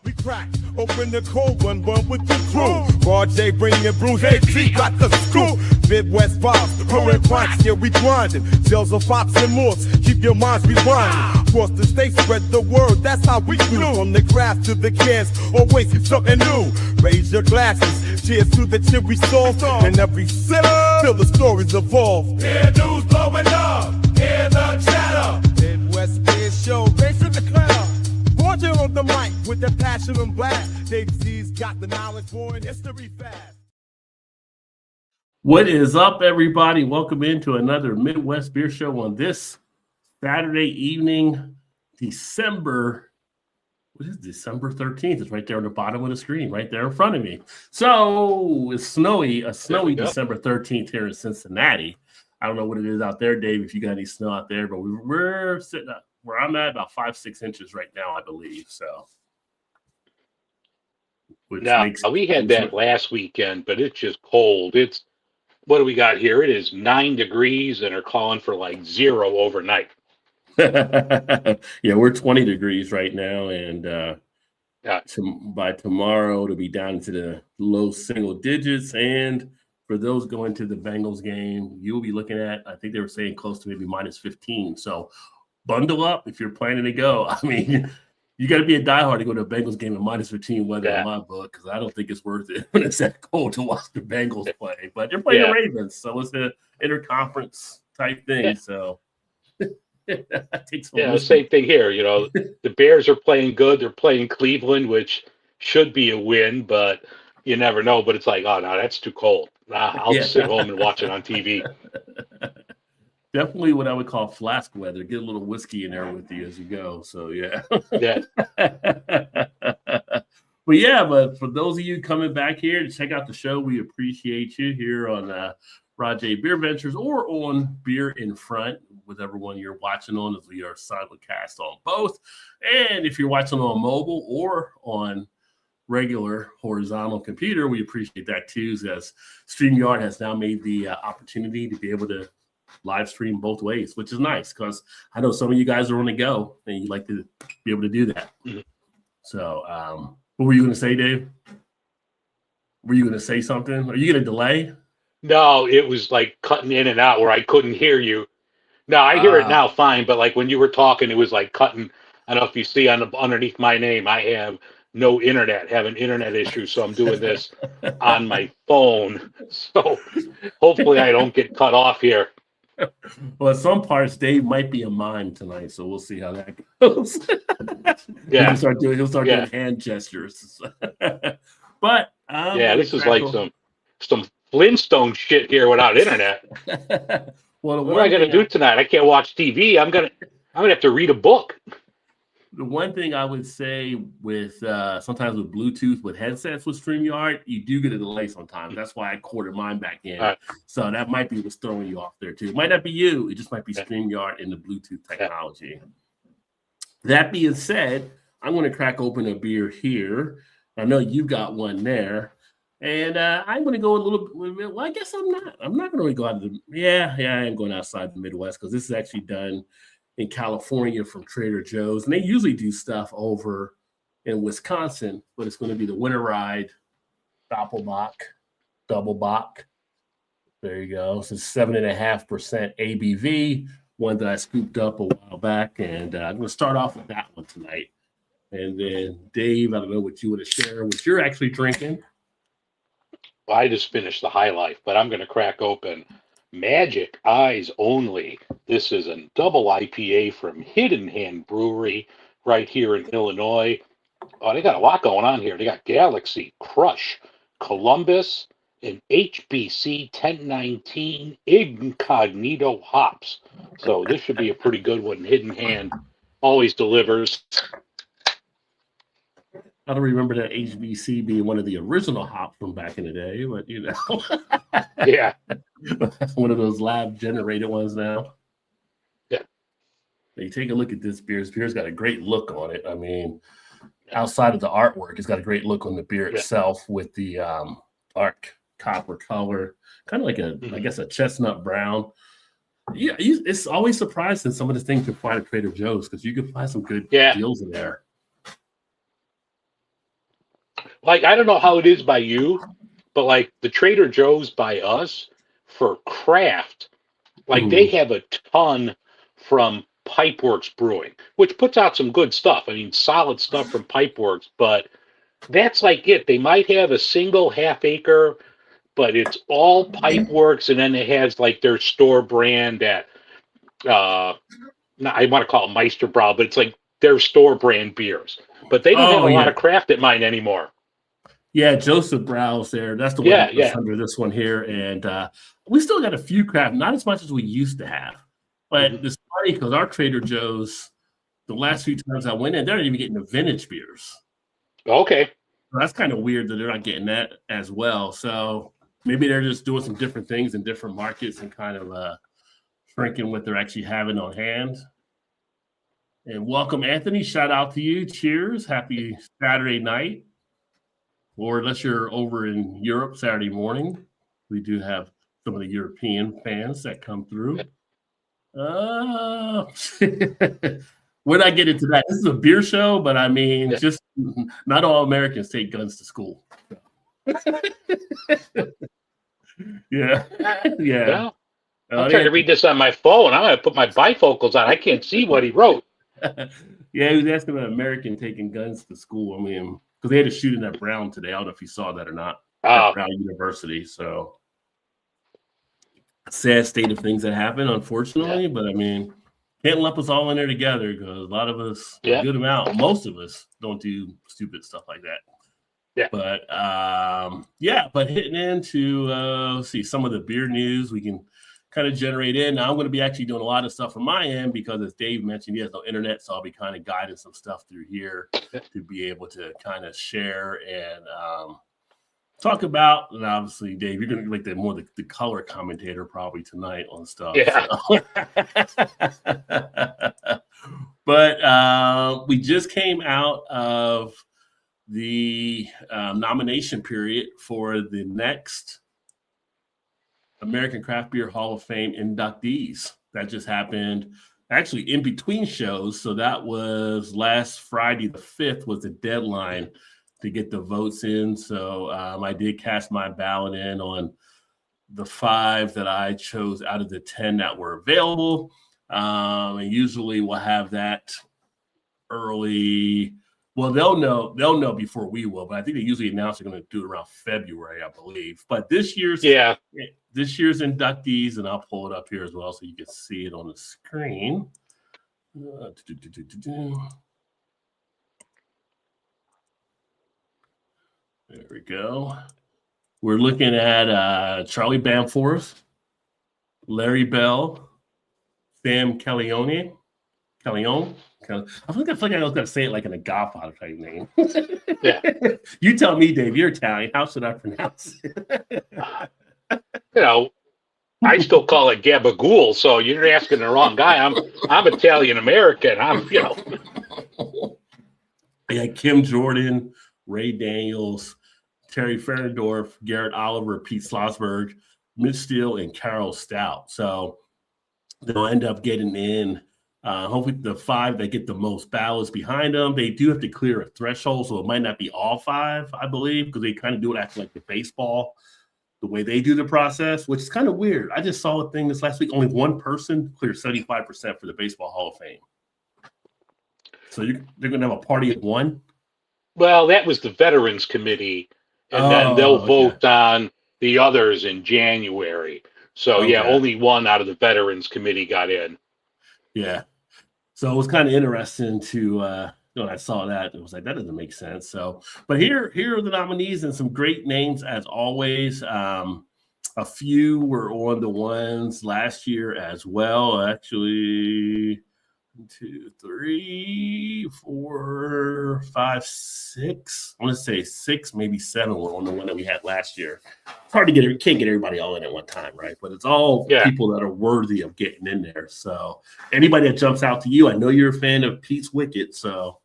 We crack open the cold one with the crew. RJ bringing Bruce AP got the screw. Midwest vibes, growing cracks, yeah, we grinding. Shells of Fox and Morse, keep your minds rewinding. Across the state, spread the word, that's how we do. From the grass to the cans, always something new. Raise your glasses, cheers to the cherry sauce. And every sip, till the stories evolve. Hear news blowing up, hear the chatter. Midwest Beer Show, race in the cloud. Border on the mic with the passion and blast. Dave Z's got the knowledge for an history fast. What is up, everybody? Welcome into another Midwest Beer Show on this Saturday evening, December 13th. It's right there on the bottom of the screen, right there in front of me. So it's snowy December 13th here in Cincinnati. I don't know what it is out there, Dave, if you got any snow out there, but we're sitting up where I'm at about 5-6 inches right now, I believe. So we had that last weekend, but it's just cold. What do we got here? It is 9 degrees and are calling for like 0 overnight. Yeah, we're 20 degrees right now, and by tomorrow it'll be down into the low single digits. And for those going to the Bengals game, you'll be looking at, I think they were saying close to maybe minus 15. So bundle up if you're planning to go. I mean, you got to be a diehard to go to a Bengals game in minus 15 weather in my book, because I don't think it's worth it when it's that cold to watch the Bengals play. But they're playing the Ravens, so it's an interconference type thing. Yeah. So same thing here. You know, the Bears are playing good. They're playing Cleveland, which should be a win, but you never know. But it's like, oh no, that's too cold. I'll sit home and watch it on TV. Definitely what I would call flask weather. Get a little whiskey in there with you as you go. So, yeah. But for those of you coming back here to check out the show, we appreciate you here on Rajay Beer Ventures or on Beer in Front, whichever one you're watching on, as we are simulcast on both. And if you're watching on mobile or on regular horizontal computer, we appreciate that too, as StreamYard has now made the opportunity to be able to live stream both ways, which is nice, because I know some of you guys are on the go and you'd like to be able to do that. Mm-hmm. So what were you going to say, Dave? Were you going to say something? Are you going to delay? No, it was like cutting in and out where I couldn't hear you. No, I hear it now fine, but like when you were talking, it was like cutting. I don't know if you see underneath my name, I have no internet, have an internet issue, so I'm doing this on my phone. So hopefully I don't get cut off here. Well, at some parts, Dave might be a mime tonight, so we'll see how that goes. He'll start doing hand gestures. But this is like some Flintstone shit here without internet. Well, what am I going to do tonight? I can't watch TV. I'm gonna have to read a book. The one thing I would say with sometimes with Bluetooth, with headsets with StreamYard, you do get a delay sometimes. That's why I quartered mine back in. Right. So that might be what's throwing you off there too. It might not be you. It just might be StreamYard and the Bluetooth technology. That being said, I'm going to crack open a beer here. I know you've got one there. And I'm going to go a little bit. Well, I guess I'm not going to really go out of I am going outside the Midwest, because this is actually done in California from Trader Joe's, and they usually do stuff over in Wisconsin, but it's going to be the Winter Ride Doppelbock, Double Bock. There you go. So 7.5% ABV, one that I scooped up a while back, and I'm going to start off with that one tonight. And then Dave, I don't know what you want to share, what you're actually drinking. Well, I just finished the High Life, but I'm going to crack open Magic Eyes Only. This is a double IPA from Hidden Hand Brewery right here in Illinois. Oh, they got a lot going on here. They got Galaxy, Crush, Columbus, and HBC 1019 Incognito hops. So this should be a pretty good one. Hidden Hand always delivers. I don't remember that HBC being one of the original hops from back in the day, but you know. Yeah. One of those lab generated ones now. Yeah. You take a look at this beer. This beer's got a great look on it. I mean, outside of the artwork, it's got a great look on the beer itself with the dark copper color, kind of like I guess a chestnut brown. Yeah, it's always surprising some of the things you find at Trader Joe's, because you can find some good deals in there. Like, I don't know how it is by you, but like the Trader Joe's by us for craft, like they have a ton from Pipeworks Brewing, which puts out some good stuff. I mean, solid stuff from Pipeworks, but that's like it. They might have a single half acre, but it's all Pipeworks, and then it has like their store brand at I want to call it Meisterbrow, but it's like their store brand beers. But they don't have a lot of craft at mine anymore. Yeah, Joseph Brow's there. That's the one that's under this one here. And we still got a few craft, not as much as we used to have. But it's funny because our Trader Joe's, the last few times I went in, they're not even getting the vintage beers. Okay. So that's kind of weird that they're not getting that as well. So maybe they're just doing some different things in different markets and kind of shrinking what they're actually having on hand. And welcome, Anthony. Shout out to you. Cheers. Happy Saturday night. Or unless you're over in Europe Saturday morning, we do have some of the European fans that come through. We're not getting to that. This is a beer show, but I mean, just not all Americans take guns to school. Yeah. Well, I'm trying to read this on my phone. I'm going to put my bifocals on. I can't see what he wrote. Yeah, he was asking about American taking guns to school. I mean, because they had a shooting at Brown today. I don't know if you saw that or not. At Brown University. So sad state of things that happen, unfortunately. But I mean, can't lump us all in there together because a lot of us, a good amount, most of us don't do stupid stuff like that. Yeah. But but hitting into let's see some of the beer news we can kind of generate in. Now I'm going to be actually doing a lot of stuff from my end because as Dave mentioned, he has no internet, so I'll be kind of guiding some stuff through here to be able to kind of share and talk about. And obviously, Dave, you're going to be like the color commentator probably tonight on stuff. Yeah. So. But we just came out of the nomination period for the next American Craft Beer Hall of Fame inductees. That just happened actually in between shows. So that was last Friday, the 5th was the deadline to get the votes in. So I did cast my ballot in on the 5 that I chose out of the 10 that were available. And usually we'll have that early. Well, they'll know before we will, but I think they usually announce they're going to do it around February, I believe. But this year's inductees, and I'll pull it up here as well so you can see it on the screen. There we go. We're looking at Charlie Bamforth, Larry Bell, Sam Calione. I think I was going to say it like in a Godfather type name. Yeah. You tell me, Dave. You're Italian. How should I pronounce it? I still call it Gabagool, so you're asking the wrong guy. I'm Italian American. Yeah, Kim Jordan, Ray Daniels, Terry Fernendorf, Garrett Oliver, Pete Slosberg, Mitch Steele, and Carol Stout. So they'll end up getting in. Hopefully the 5 that get the most ballots behind them, they do have to clear a threshold, so it might not be all 5, I believe, because they kind of do it after like the baseball, the way they do the process, which is kind of weird. I just saw a thing this last week. Only one person cleared 75% for the Baseball Hall of Fame. So they're going to have a party of one? Well, that was the Veterans Committee, and then they'll vote on the others in January. So, only one out of the Veterans Committee got in. Yeah. So it was kind of interesting to, when I saw that, it was like, that doesn't make sense. So, but here are the nominees and some great names as always. A few were on the ones last year as well. Actually, 1, 2, 3, 4, 5, 6. I want to say 6, maybe 7 were on the one that we had last year. It's hard to can't get everybody all in at one time, right? But it's all people that are worthy of getting in there. So anybody that jumps out to you, I know you're a fan of Pete's Wicked. So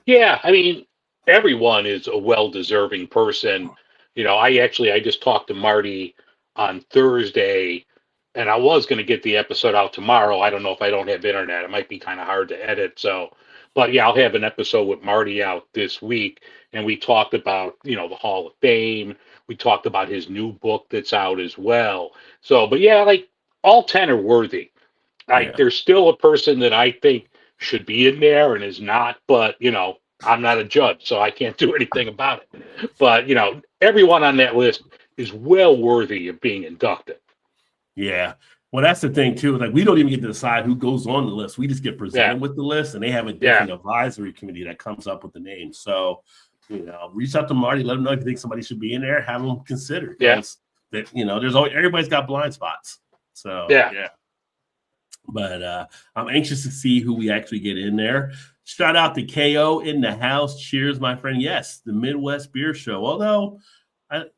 yeah, I mean, everyone is a well-deserving person. I just talked to Marty on Thursday, and I was going to get the episode out tomorrow. I don't know if I don't have internet. It might be kind of hard to edit. So, But yeah, I'll have an episode with Marty out this week, and we talked about, the Hall of Fame. We talked about his new book that's out as well. So, but yeah, like all 10 are worthy. Yeah. There's still a person that I think should be in there and is not, but I'm not a judge, so I can't do anything about it. But everyone on that list is well worthy of being inducted. Yeah. Well, that's the thing too. Like, we don't even get to decide who goes on the list. We just get presented with the list, and they have a different advisory committee that comes up with the names. So, reach out to Marty, let him know if you think somebody should be in there, have them considered. Yeah. That there's always, everybody's got blind spots. So yeah. But I'm anxious to see who we actually get in there. Shout out to KO in the house. Cheers, my friend. Yes, the Midwest Beer Show. Although,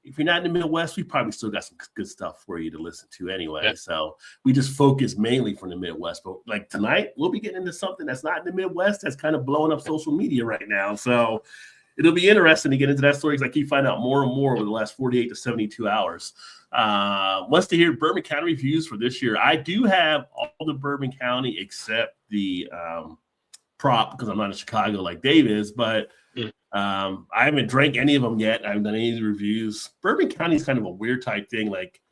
if you're not in the Midwest, we probably still got some good stuff for you to listen to anyway. Yeah. So we just focus mainly from the Midwest. But like tonight, we'll be getting into something that's not in the Midwest that's kind of blowing up social media right now. So it'll be interesting to get into that story because I keep finding out more and more over the last 48 to 72 hours. Wants to hear Bourbon County reviews for this year. I do have all the Bourbon County except the prop because I'm not in Chicago like Dave is, but I haven't drank any of them yet. I haven't done any of the reviews. Bourbon County is kind of a weird type thing. Like,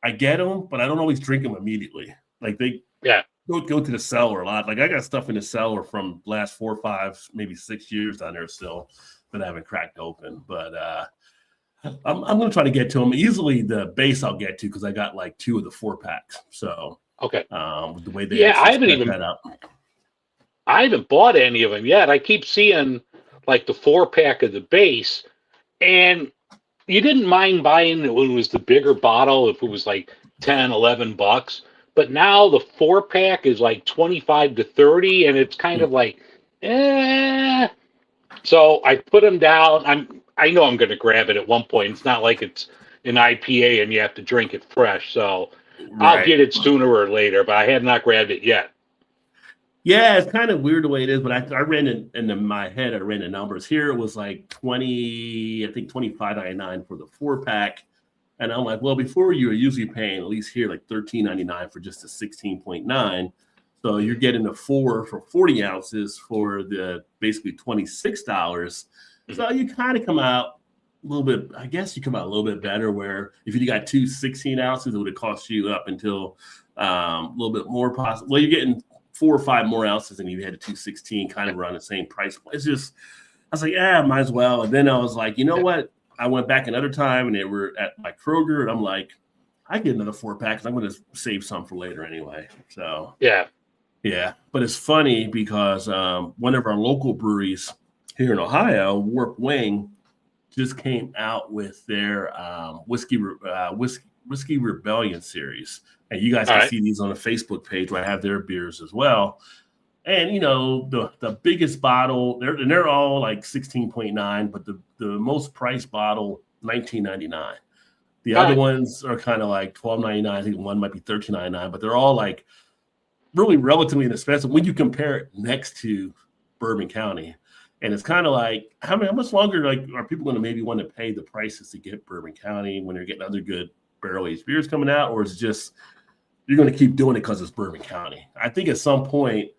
I get them, but I don't always drink them immediately. Like, they go to the cellar a lot. Like, I got stuff in the cellar from last 4, 5, maybe 6 years down there still that I haven't cracked open. But I'm going to try to get to them. Easily the base I'll get to because I got like 2 of the 4-packs. So, okay. The way they I haven't bought any of them yet. I keep seeing like the 4-pack of the base, and you didn't mind buying it when it was the bigger bottle if it was like $10-11, but now the 4-pack is like 25 to 30, and it's kind of like so I put them down. I know I'm going to grab it at one point. It's not like it's an IPA and you have to drink it fresh, so I'll get it sooner or later, but I have not grabbed it yet. Yeah, it's kind of weird the way it is, but I ran in my head. I ran the numbers. Here it was like $25.99 for the 4-pack, and I'm like, well, before you were usually paying at least here like $13.99 for just a 16.9. So you're getting a 4 for 40 ounces for the basically $26. So you kind of come out a little bit. I guess you come out a little bit better. Where if you got 2 16 ounces, it would have cost you up until a little bit more possible. Well, you're getting 4 or 5 more ounces than you had a 216, kind of around the same price point. It's just, I was like, might as well. And then I was like, you know what? I went back another time and they were at my Kroger, and I'm like, I get another 4-pack because I'm going to save some for later anyway. So yeah. But it's funny because one of our local breweries here in Ohio, Warp Wing, just came out with their Whiskey Rebellion series. And you guys can see these on the Facebook page where I have their beers as well. And, the biggest bottle, they're all like 16.9, but the most priced bottle, $19.99. The other ones are kind of like $12.99. I think one might be $13.99, but they're all like really relatively inexpensive when you compare it next to Bourbon County. And it's kind of like, how much longer are people going to maybe want to pay the prices to get Bourbon County when they're getting other good barrel-aged beers coming out, or is it just you're going to keep doing it because it's Bourbon County? I think at some point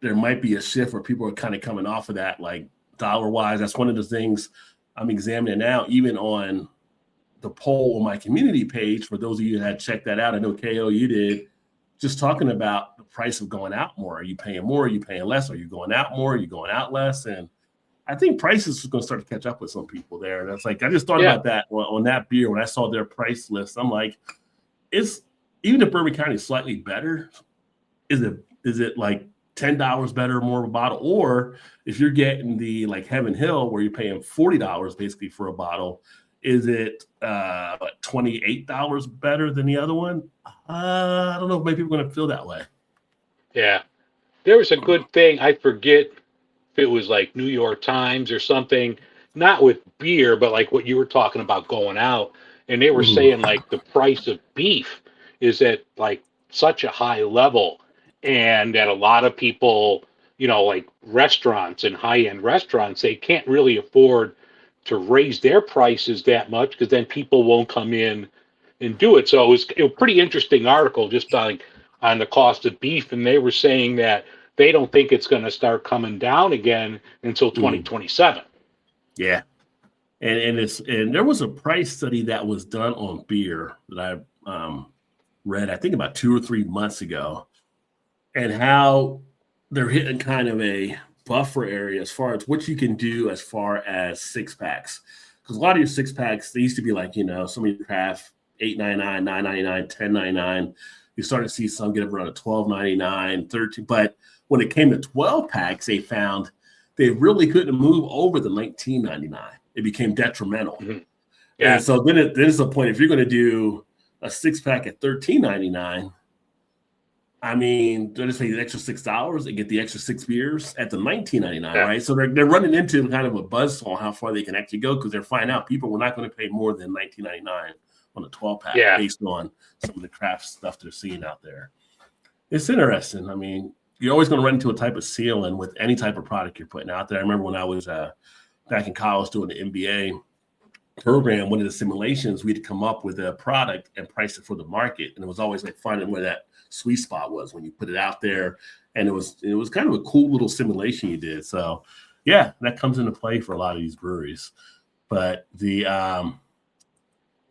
there might be a shift where people are kind of coming off of that, like dollar-wise. That's one of the things I'm examining now, even on the poll on my community page. For those of you that had checked that out, I know KO, you did, just talking about the price of going out more. Are you paying more? Are you paying less? Are you going out more? Are you going out less? And I think prices are going to start to catch up with some people there. And it's like, I just thought about that on that beer when I saw their price list. I'm like, even if Bourbon County is slightly better, is it like $10 better, more of a bottle? Or if you're getting the like Heaven Hill where you're paying $40 basically for a bottle, is it $28 better than the other one? I don't know if maybe people are going to feel that way. Yeah. There was a good thing. I forget if it was like New York Times or something, not with beer, but like what you were talking about going out. And they were saying like the price of beef is at like such a high level, and that a lot of people, like restaurants and high-end restaurants, they can't really afford to raise their prices that much because then people won't come in and do it. So it was a pretty interesting article just on the cost of beef, and they were saying that they don't think it's going to start coming down again until 2027. Yeah. And there was a price study that was done on beer that I read, I think about 2 or 3 months ago, and how they're hitting kind of a buffer area as far as what you can do as far as 6-packs. Because a lot of your 6-packs, they used to be like, some of your craft $8.99, $9.99, $10.99. You start to see some get up around $12.99, $13. But when it came to 12-packs, they found they really couldn't move over the $19.99. It became detrimental. Mm-hmm. Yeah. And so then there's a point, if you're going to do a 6-pack at $13.99, I mean, they're just paying the extra $6 and get the extra 6 beers at the $19.99, right? So they're running into kind of a buzzsaw on how far they can actually go, because they're finding out people were not going to pay more than $19.99 on a 12-pack based on some of the craft stuff they're seeing out there. It's interesting. I mean, you're always going to run into a type of ceiling with any type of product you're putting out there. I remember when I was back in college doing the MBA program, one of the simulations, we'd come up with a product and price it for the market. And it was always like finding where that sweet spot was when you put it out there. And it was kind of a cool little simulation you did. So yeah, that comes into play for a lot of these breweries. But the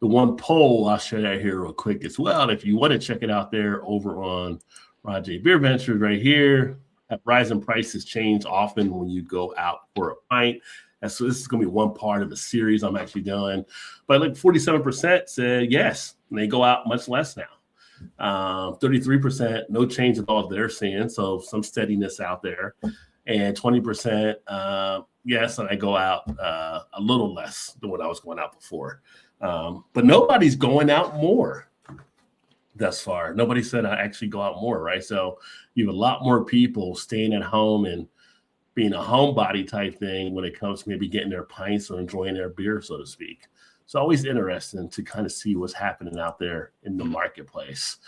one poll, I'll share that here real quick as well. If you want to check it out there over on Rajay Beer Ventures right here, rising prices change often when you go out for a pint. And so this is going to be one part of a series I'm actually doing. But like 47% said yes, and they go out much less now. 33%, no change at all they're seeing, so some steadiness out there. And 20%, yes, and I go out a little less than what I was going out before. But nobody's going out more thus far. Nobody said I actually go out more, right? So you have a lot more people staying at home and being a homebody type thing when it comes to maybe getting their pints or enjoying their beer, so to speak. It's always interesting to kind of see what's happening out there in the marketplace.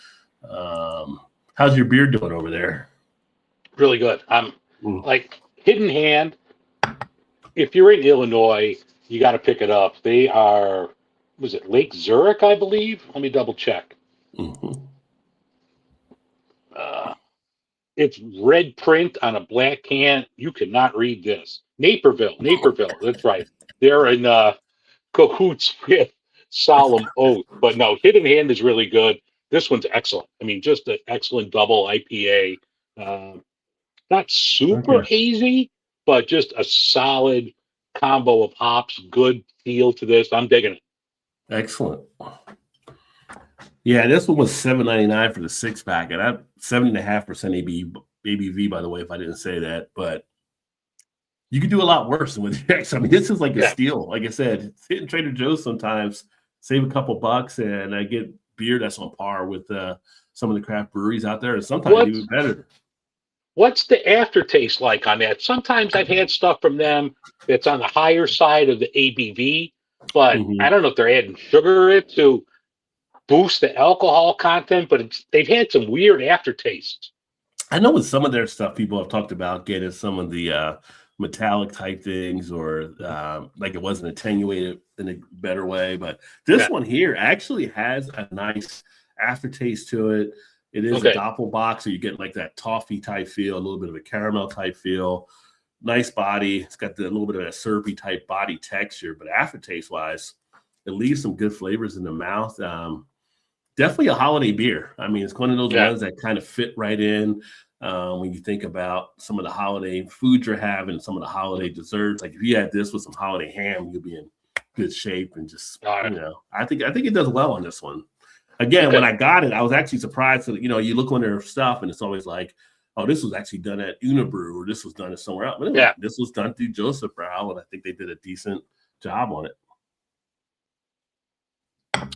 How's your beer doing over there? Really good. I'm like Hidden Hand. If you're in Illinois, you got to pick it up. They are, was it Lake Zurich, I believe? Let me double check. Mm-hmm. It's red print on a black can. You cannot read this. Naperville. That's right. They're in cahoots with Solemn Oath. But no, Hidden Hand is really good. This one's excellent. I mean, just an excellent double IPA. Not super hazy, but just a solid combo of hops. Good feel to this. I'm digging it. Excellent. Yeah, this one was $7.99 for the 6-pack, and I'm 70.5% ABV, by the way, if I didn't say that. But you can do a lot worse than with X. I mean, this is like a steal. Like I said, hitting Trader Joe's sometimes, save a couple bucks, and I get beer that's on par with some of the craft breweries out there, and sometimes even better. What's the aftertaste like on that? Sometimes I've had stuff from them that's on the higher side of the ABV, but I don't know if they're adding sugar to it to boost the alcohol content, but they've had some weird aftertastes. I know with some of their stuff, people have talked about getting some of the metallic type things, or like it wasn't attenuated in a better way. But this one here actually has a nice aftertaste to it. It is a doppelbock, so you get like that toffee type feel, a little bit of a caramel type feel. Nice body. It's got a little bit of that syrupy type body texture, but aftertaste wise, it leaves some good flavors in the mouth. Definitely a holiday beer. I mean, it's one of those ones that kind of fit right in when you think about some of the holiday foods you're having, some of the holiday desserts. Like if you had this with some holiday ham, you'll be in good shape. And just, I think it does well on this one. Again, when I got it, I was actually surprised that, you look on their stuff and it's always like, oh, this was actually done at Unibrew, or this was done at somewhere else. But anyway, this was done through Joseph Brau, and I think they did a decent job on it.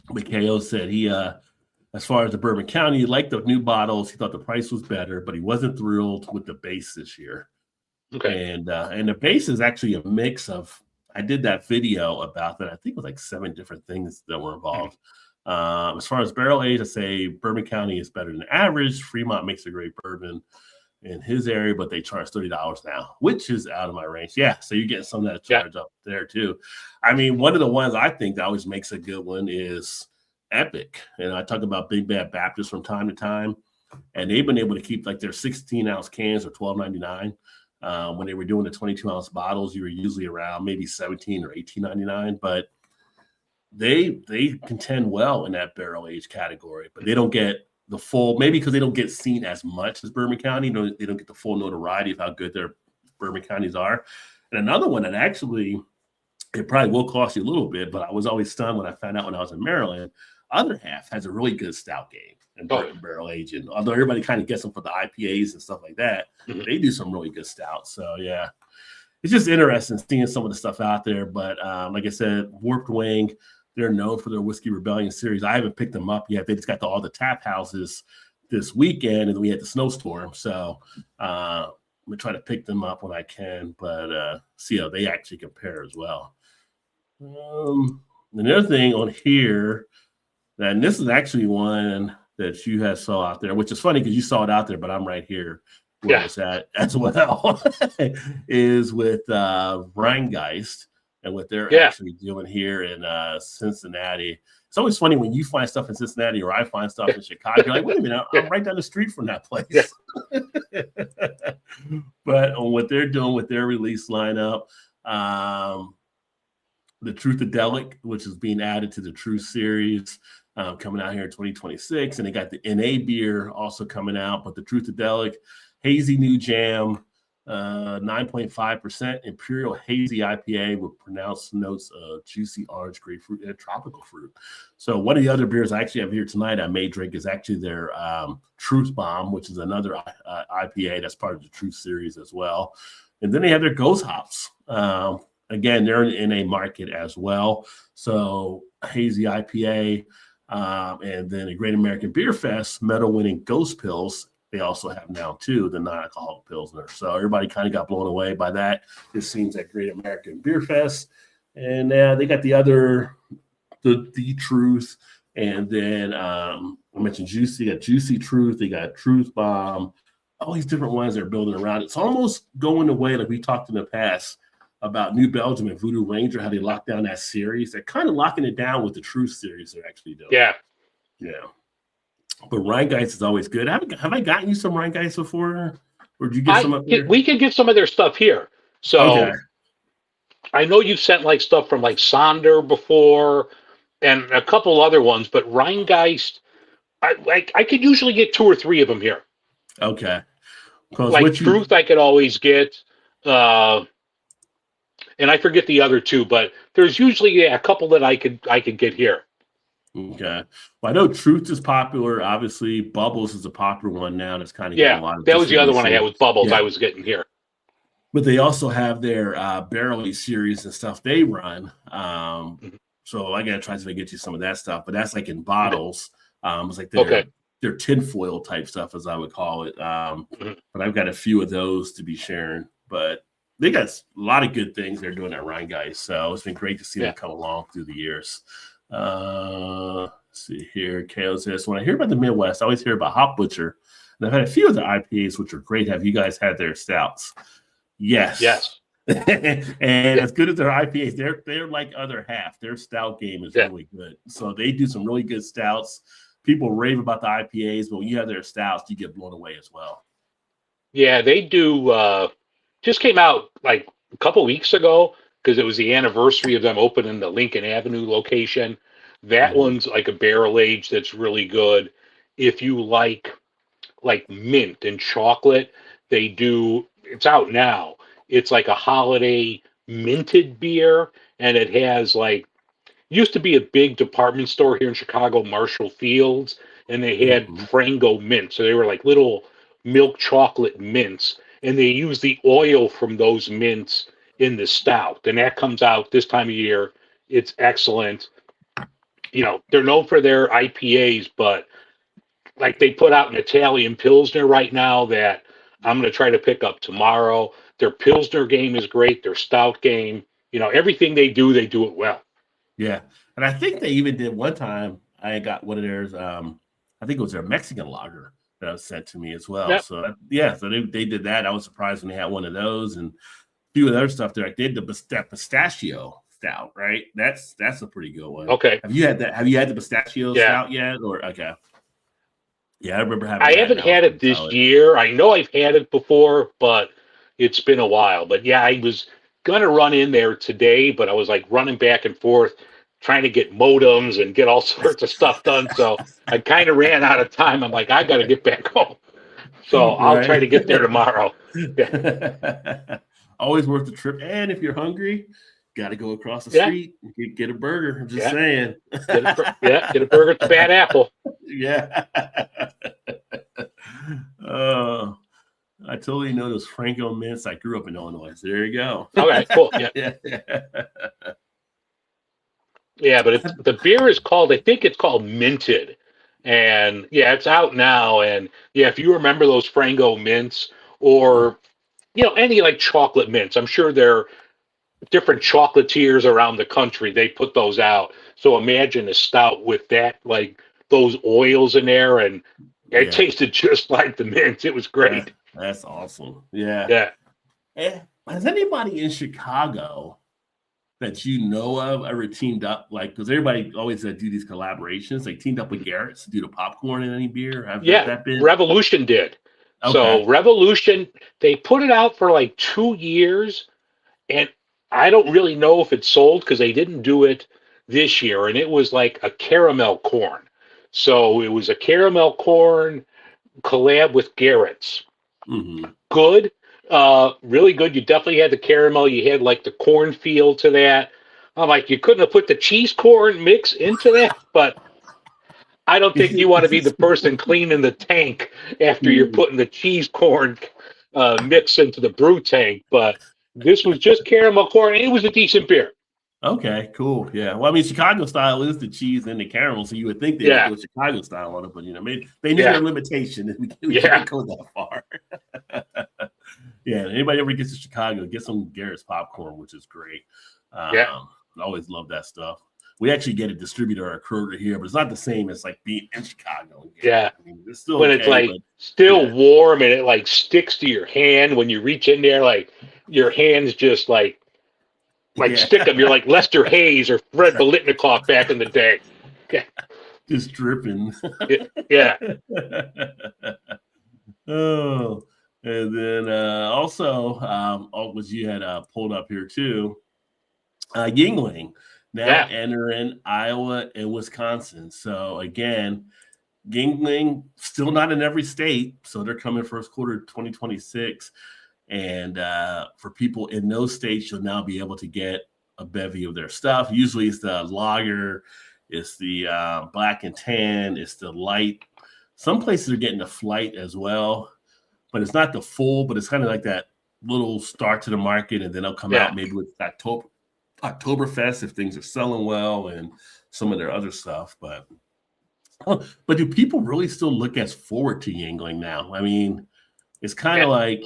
McKayo said he, as far as the Bourbon County, he liked the new bottles. He thought the price was better, but he wasn't thrilled with the base this year. Okay. And the base is actually a mix of, I did that video about that. I think it was like 7 different things that were involved. As far as barrel age, I say Bourbon County is better than average. Fremont makes a great bourbon in his area, but they charge $30 now, which is out of my range. Yeah, so you're getting some of that charge up there too. I mean, one of the ones I think that always makes a good one is Epic. And I talk about Big Bad Baptist from time to time. and they've been able to keep like their 16-ounce cans or $12.99. When they were doing the 22-ounce bottles, you were usually around maybe $17 or $18.99, but they contend well in that barrel age category, but they don't get the full, maybe because they don't get seen as much as Bourbon County. They don't get the full notoriety of how good their Bourbon Counties are. And another one that actually, it probably will cost you a little bit, but I was always stunned when I found out when I was in Maryland, Other Half has a really good stout game and barrel aging. Although everybody kind of gets them for the IPAs and stuff like that, they do some really good stouts. So yeah, it's just interesting seeing some of the stuff out there. But like I said, Warped Wing, they're known for their Whiskey Rebellion series. I haven't picked them up yet. They just got to all the tap houses this weekend, and then we had the snowstorm. So I'm gonna try to pick them up when I can, but see how they actually compare as well. Another thing on here, and this is actually one that you had saw out there, which is funny because you saw it out there, but I'm right here where it's at as well, is with Rheingeist and what they're actually doing here in Cincinnati. It's always funny when you find stuff in Cincinnati or I find stuff in Chicago. You're like, wait a minute, I'm right down the street from that place. But on what they're doing with their release lineup, the Truthadelic, which is being added to the Truth series, coming out here in 2026. And they got the NA beer also coming out, but the Truthadelic, hazy new jam, 9.5% Imperial Hazy IPA with pronounced notes of juicy orange, grapefruit, and tropical fruit. So one of the other beers I actually have here tonight I may drink is actually their Truth Bomb, which is another IPA that's part of the Truth series as well. And then they have their Ghost Hops. Again, they're in a market as well. So hazy IPA, and then a Great American Beer Fest medal-winning Ghost Pills. They also have now, too, the non-alcoholic Pilsner. So everybody kind of got blown away by that. This seems like Great American Beer Fest. And they got the other, the Truth. And then I mentioned Juicy. They got Juicy Truth. They got Truth Bomb. All these different ones they're building around. It's almost going away, like we talked in the past, about New Belgium and Voodoo Ranger, how they locked down that series. They're kind of locking it down with the Truth series they're actually doing. Yeah. But Rheingeist is always good. Have I gotten you some Rheingeist before? Or did you get some up here? We can get some of their stuff here. So I know you've sent like stuff from like Sonder before and a couple other ones, but Rheingeist, I could usually get 2 or 3 of them here. Okay. Like Truth I could always get. And I forget the other 2, but there's usually a couple that I could get here. Okay. Well, I know Truth is popular. Obviously, Bubbles is a popular one now. That's kind of getting a lot of that was the other one I had with Bubbles. I was getting here. But they also have their barrel age series and stuff they run. So I got to try to get you some of that stuff. But that's like in bottles. It's like their tinfoil type stuff, as I would call it. But I've got a few of those to be sharing. But they got a lot of good things they're doing at Rheingeist. So it's been great to see them come along through the years. Let's see here. Kale says, when I hear about the Midwest, I always hear about Hop Butcher. And I've had a few of the IPAs, which are great. Have you guys had their stouts? Yes. And as good as their IPAs, they're like Other Half. Their stout game is really good. So they do some really good stouts. People rave about the IPAs, but when you have their stouts, you get blown away as well. Yeah, they do. Just came out like a couple weeks ago because it was the anniversary of them opening the Lincoln Avenue location. That one's like a barrel age that's really good. If you like mint and chocolate, they do. It's out now. It's like a holiday minted beer, and it has like used to be a big department store here in Chicago, Marshall Fields, and they had Frango mints. So they were like little milk chocolate mints, and they use the oil from those mints in the stout, and that comes out this time of year. It's excellent. You know, they're known for their IPAs, but like they put out an Italian Pilsner right now that I'm going to try to pick up tomorrow. Their Pilsner game is great. Their stout game, everything they do it well. Yeah. And I think they even did one time, I got one of theirs, I think it was their Mexican lager that was sent to me as well. Yep. So they did that. I was surprised when they had one of those and a few other stuff there. I did that pistachio stout, right? That's a pretty good one. Okay. Have you had that? Have you had the pistachio stout yet? Or okay. Yeah, I remember having I that. haven't And I was had it gonna this tell it. year. I know I've had it before, but it's been a while. But yeah, I was gonna run in there today, but I was like running back and forth trying to get modems and get all sorts of stuff done. So I kind of ran out of time. I'm like, I got to get back home. So I'll try Right. to get there tomorrow. Yeah. Always worth the trip. And if you're hungry, got to go across the Yeah. street and get a burger. I'm just Yeah. saying. Get a burger at the Bad Apple. Yeah. uh, I totally know those Franco mints. I grew up in Illinois. So there you go. Okay, cool. Yeah. Yeah. Yeah, but the beer is called, I think it's called Minted. And yeah, it's out now. And yeah, if you remember those Frango mints or, any like chocolate mints, I'm sure there are different chocolatiers around the country. They put those out. So imagine a stout with that, like those oils in there. And it Yeah. tasted just like the mint. It was great. That's awesome. Yeah. Yeah. Has anybody in Chicago that you know of ever teamed up? Like, because everybody always do these collaborations, like teamed up with Garrett's to do the popcorn in any beer. Has Yeah. that been? Revolution did. Okay. So Revolution, they put it out for like 2 years. And I don't really know if it's sold because they didn't do it this year. And it was like a caramel corn. So it was a caramel corn collab with Garrett's. Mm-hmm. Good. Really good. You definitely had the caramel. You had like the corn feel to that. I'm like, you couldn't have put the cheese corn mix into that, but I don't think you want to be the person cleaning the tank after you're putting the cheese corn mix into the brew tank. But this was just caramel corn, and it was a decent beer. Okay, cool. Yeah. Well, I mean, Chicago style is the cheese and the caramel, so you would think they'd go Chicago style on it, but maybe they knew their limitation. We can't go that far. Yeah. Anybody ever gets to Chicago, get some Garrett's popcorn, which is great. I always love that stuff. We actually get a distributor or Kroger here, but it's not the same as like being in Chicago. Yeah. I mean, it's still when it's like still warm and it like sticks to your hand when you reach in there, like your hands just like stick them. You're like Lester Hayes or Fred Bolitnikoff back in the day. Yeah. Just dripping. Yeah. Oh, and then also, was you had pulled up here too, Yuengling now entering Iowa and Wisconsin. So again, Yuengling still not in every state, so they're coming first quarter 2026. And for people in those states, you'll now be able to get a bevy of their stuff. Usually it's the lager, it's the black and tan, it's the light. Some places are getting the flight as well, but it's not the full, but it's kind of like that little start to the market, and then they'll come out maybe with Oktoberfest if things are selling well and some of their other stuff. But do people really still look as forward to Yuengling now? I mean, it's kind of like,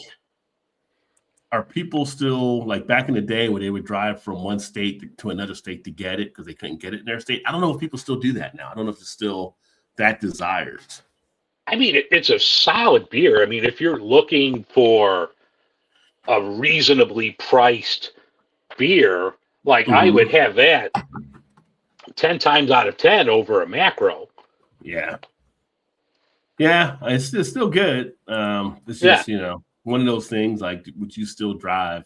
are people still like back in the day where they would drive from one state to another state to get it because they couldn't get it in their state? I don't know if people still do that now. I don't know if it's still that desired. I mean, it's a solid beer. I mean, if you're looking for a reasonably priced beer, like I would have that 10 times out of 10 over a macro. Yeah. Yeah, it's still good. It's just, one of those things like, would you still drive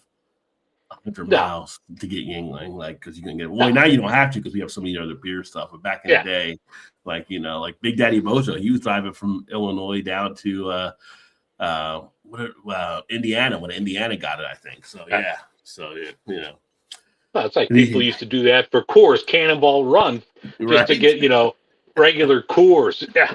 100 miles to get Yuengling? Like, because you can get now you don't have to because we have so many other beer stuff. But back in the day, like, like Big Daddy Bojo, he was driving from Illinois down to Indiana when Indiana got it, I think. So, Well, it's like people used to do that for Coors, Cannonball Run, just to get, regular Coors. Yeah.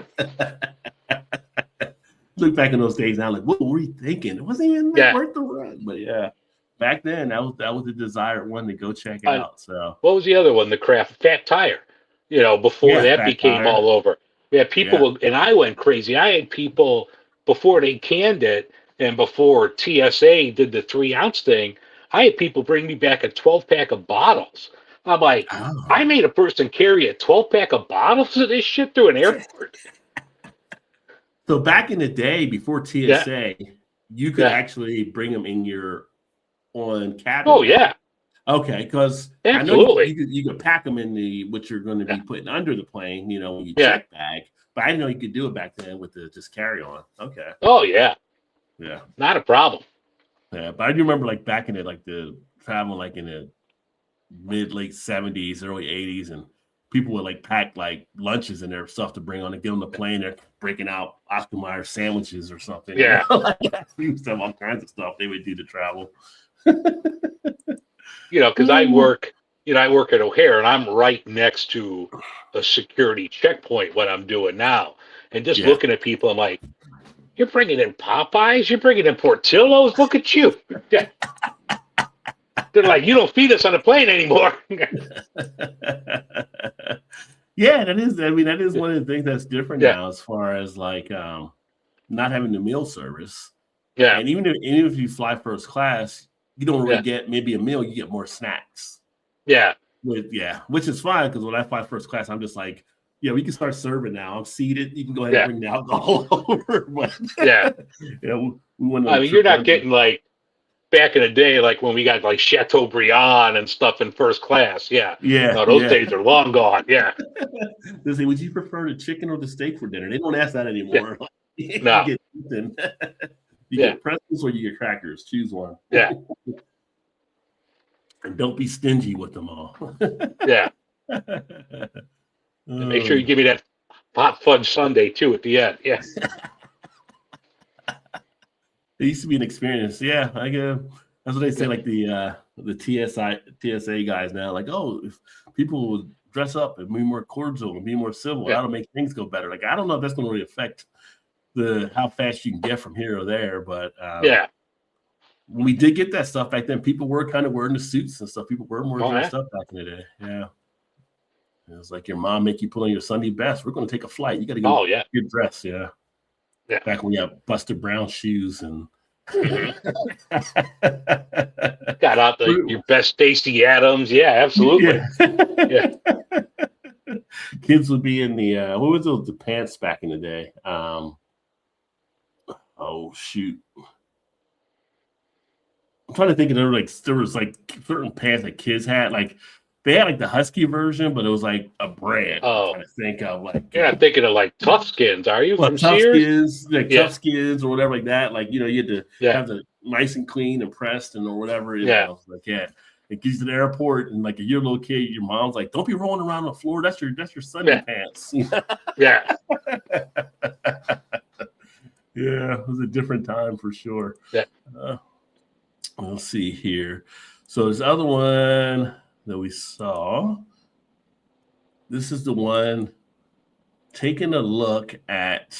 Look back in those days now, like, what were you thinking? It wasn't even worth the run. But back then that was the desired one to go check out. So what was the other one? The Craft Fat Tire. Before that became all over. Yeah, people and I went crazy. I had people before they canned it and before TSA did the 3-ounce thing. I had people bring me back a 12-pack of bottles. I'm like, I made a person carry a 12-pack of bottles of this shit through an airport. So back in the day, before TSA, you could actually bring them in your on cabin. Oh, yeah. Okay, because I know Absolutely. you could pack them in the what you're going to be putting under the plane, when you Yeah. check bag. But I didn't know you could do it back then with the just carry on. Okay, Oh yeah, yeah, not a problem. yeah. But I do remember like back in the traveling like in the mid late 70s, early 80s, and people would like pack like lunches and their stuff to bring on and get on the plane. They're breaking out Oscar Mayer sandwiches or something. Yeah. Like we used to have all kinds of stuff they would do to travel. Because I work at O'Hare, and I'm right next to a security checkpoint. What I'm doing now, and just Yeah. looking at people, I'm like, "You're bringing in Popeyes? You're bringing in Portillo's? Look at you!" They're like, "You don't feed us on a plane anymore." Yeah, that is. I mean, that is one of the things that's different Yeah. now, as far as like not having the meal service. Yeah, And even if you fly first class, you don't really Yeah. get maybe a meal. You get more snacks. yeah, Which is fine because when I fly first class, I'm just like, yeah, we can start serving now. I'm seated. You can go ahead Yeah. and bring the alcohol over. But yeah. we went on I a mean, trip you're not one- getting like back in the day, like when we got like Chateaubriand and stuff in first class. Yeah, Yeah, no, those yeah. days are long gone. Yeah, They say, would you prefer the chicken or the steak for dinner? They don't ask that anymore. You No. get something. You Yeah. get pretzels or you get crackers. Choose one. yeah, And don't be stingy with them all. yeah. And make sure you give me that hot fudge sundae too at the end. Yeah, It used to be an experience. Yeah, I guess that's what they say. Like the TSA guys now, like, oh, if people would dress up and be more cordial and be more civil, Yeah. that'll make things go better. Like, I don't know if that's going to really affect how fast you can get from here or there, but yeah. when we did get that stuff back then, people were kind of wearing the suits and stuff. People were more Oh, dressed up back in the day. Yeah. It was like your mom make you put on your Sunday best. We're going to take a flight. You got to get Oh yeah, dressed. Yeah. Yeah. Back when we had Buster Brown shoes and. got out your best Stacey Adams. Yeah, absolutely. Yeah. Kids would be in the what was those the pants back in the day? Oh shoot. I'm trying to think of there was like certain pants that kids had. Like they had like the Husky version, but it was like a brand. Oh. I'm trying to think of like You're not thinking of like Tough Skins, are you? From Tough Sears? Skins, like Yeah. Tough Skins or whatever like that. Like you had to Yeah. have the nice and clean and pressed and or whatever it is. Yeah. I was like, yeah. It gets to the airport and like you're a little kid, your mom's like, don't be rolling around on the floor. That's your Sunday pants. Yeah, Yeah, it was a different time for sure. Yeah. Let's see here. So this other one that we saw. This is the one taking a look at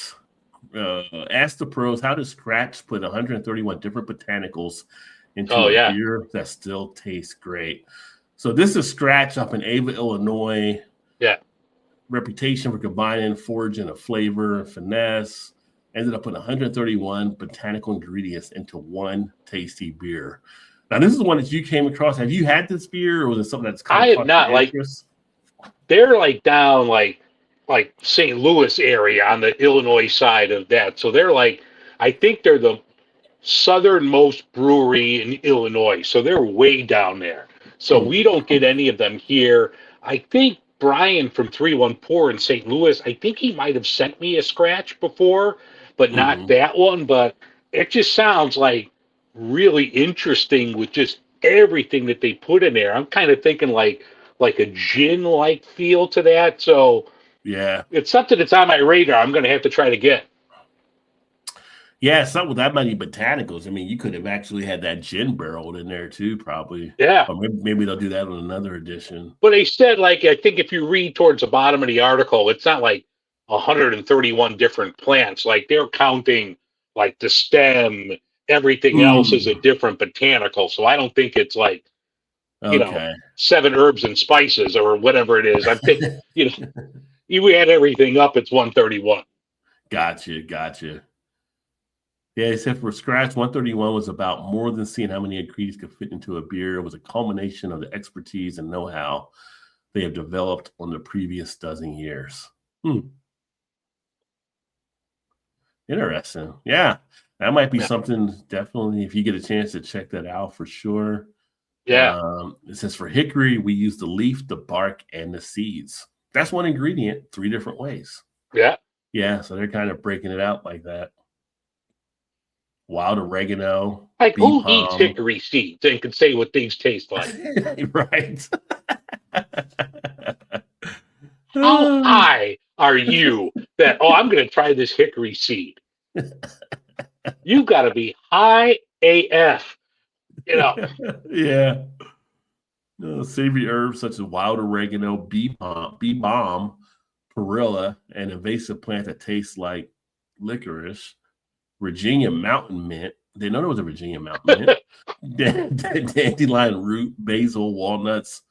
ask the pros how does Scratch put 131 different botanicals into a beer that still tastes great. So this is Scratch up in Ava, Illinois. Yeah. Reputation for combining foraging of flavor and finesse. Ended up putting 131 botanical ingredients into one tasty beer. Now, this is the one that you came across. Have you had this beer, or was it something that's I have not. Like, they're like down like St. Louis area on the Illinois side of that. So they're like, I think they're the southernmost brewery in Illinois. So they're way down there. So we don't get any of them here. I think Brian from 314 in St. Louis, I think he might have sent me a Scratch before, but not that one. But it just sounds like really interesting with just everything that they put in there. I'm kind of thinking like a gin-like feel to that. So yeah, it's something that's on my radar. I'm going to have to try to get. Yeah, something with that many botanicals. I mean, you could have actually had that gin barreled in there too, probably. Yeah. Or maybe they'll do that on another edition. But they said, like, I think if you read towards the bottom of the article, it's not like 131 different plants. Like they're counting like the stem, everything else is a different botanical. So I don't think it's like, you know, 7 herbs and spices or whatever it is. I think, you know, you add everything up, it's 131. Gotcha. Yeah, except for Scratch, 131 was about more than seeing how many ingredients could fit into a beer. It was a culmination of the expertise and know-how they have developed on the previous dozen years. Interesting. Yeah, that might be something, definitely, if you get a chance to check that out for sure. Yeah. It says for hickory, we use the leaf, the bark, and the seeds. That's one ingredient, 3 different ways. Yeah. Yeah, so they're kind of breaking it out like that. Wild oregano, Like, bee who eats palm. hickory seeds and can say what things taste like? Right. How high are you that, oh, I'm going to try this hickory seed? You got to be high AF. You know, Yeah. Savory herbs such as wild oregano, bee balm, perilla, and invasive plant that tastes like licorice, Virginia mountain mint. They know there was a Virginia mountain mint. Dandelion root, basil, walnuts,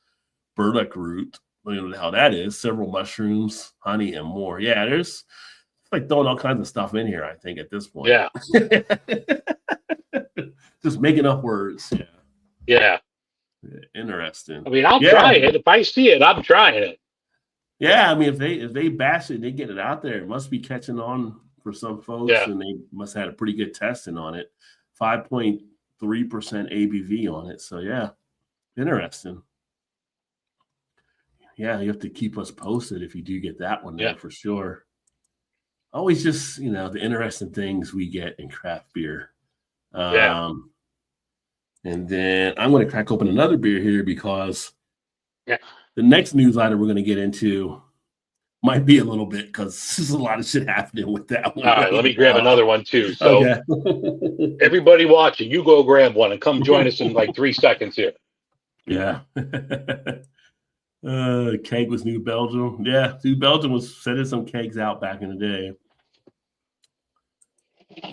burdock root. I don't know how that is. Several mushrooms, honey, and more. Yeah, there's like throwing all kinds of stuff in here, I think, at this point. yeah. Just making up words. Yeah. Yeah. Interesting. I mean, I'll try it. If I see it, I'm trying it. Yeah, I mean, if they bash it, they get it out there. It must be catching on for some folks, and they must have had a pretty good testing on it. 5.3% ABV on it. So yeah, interesting. Yeah, you have to keep us posted if you do get that one there for sure. Always just, the interesting things we get in craft beer. And then I'm going to crack open another beer here because the next news item we're going to get into might be a little bit because there's a lot of shit happening with that one. All right, let me grab another one too. So everybody watching, you go grab one and come join us in like 3 seconds here. Yeah. Keg was New Belgium. Yeah, New Belgium was sending some kegs out back in the day.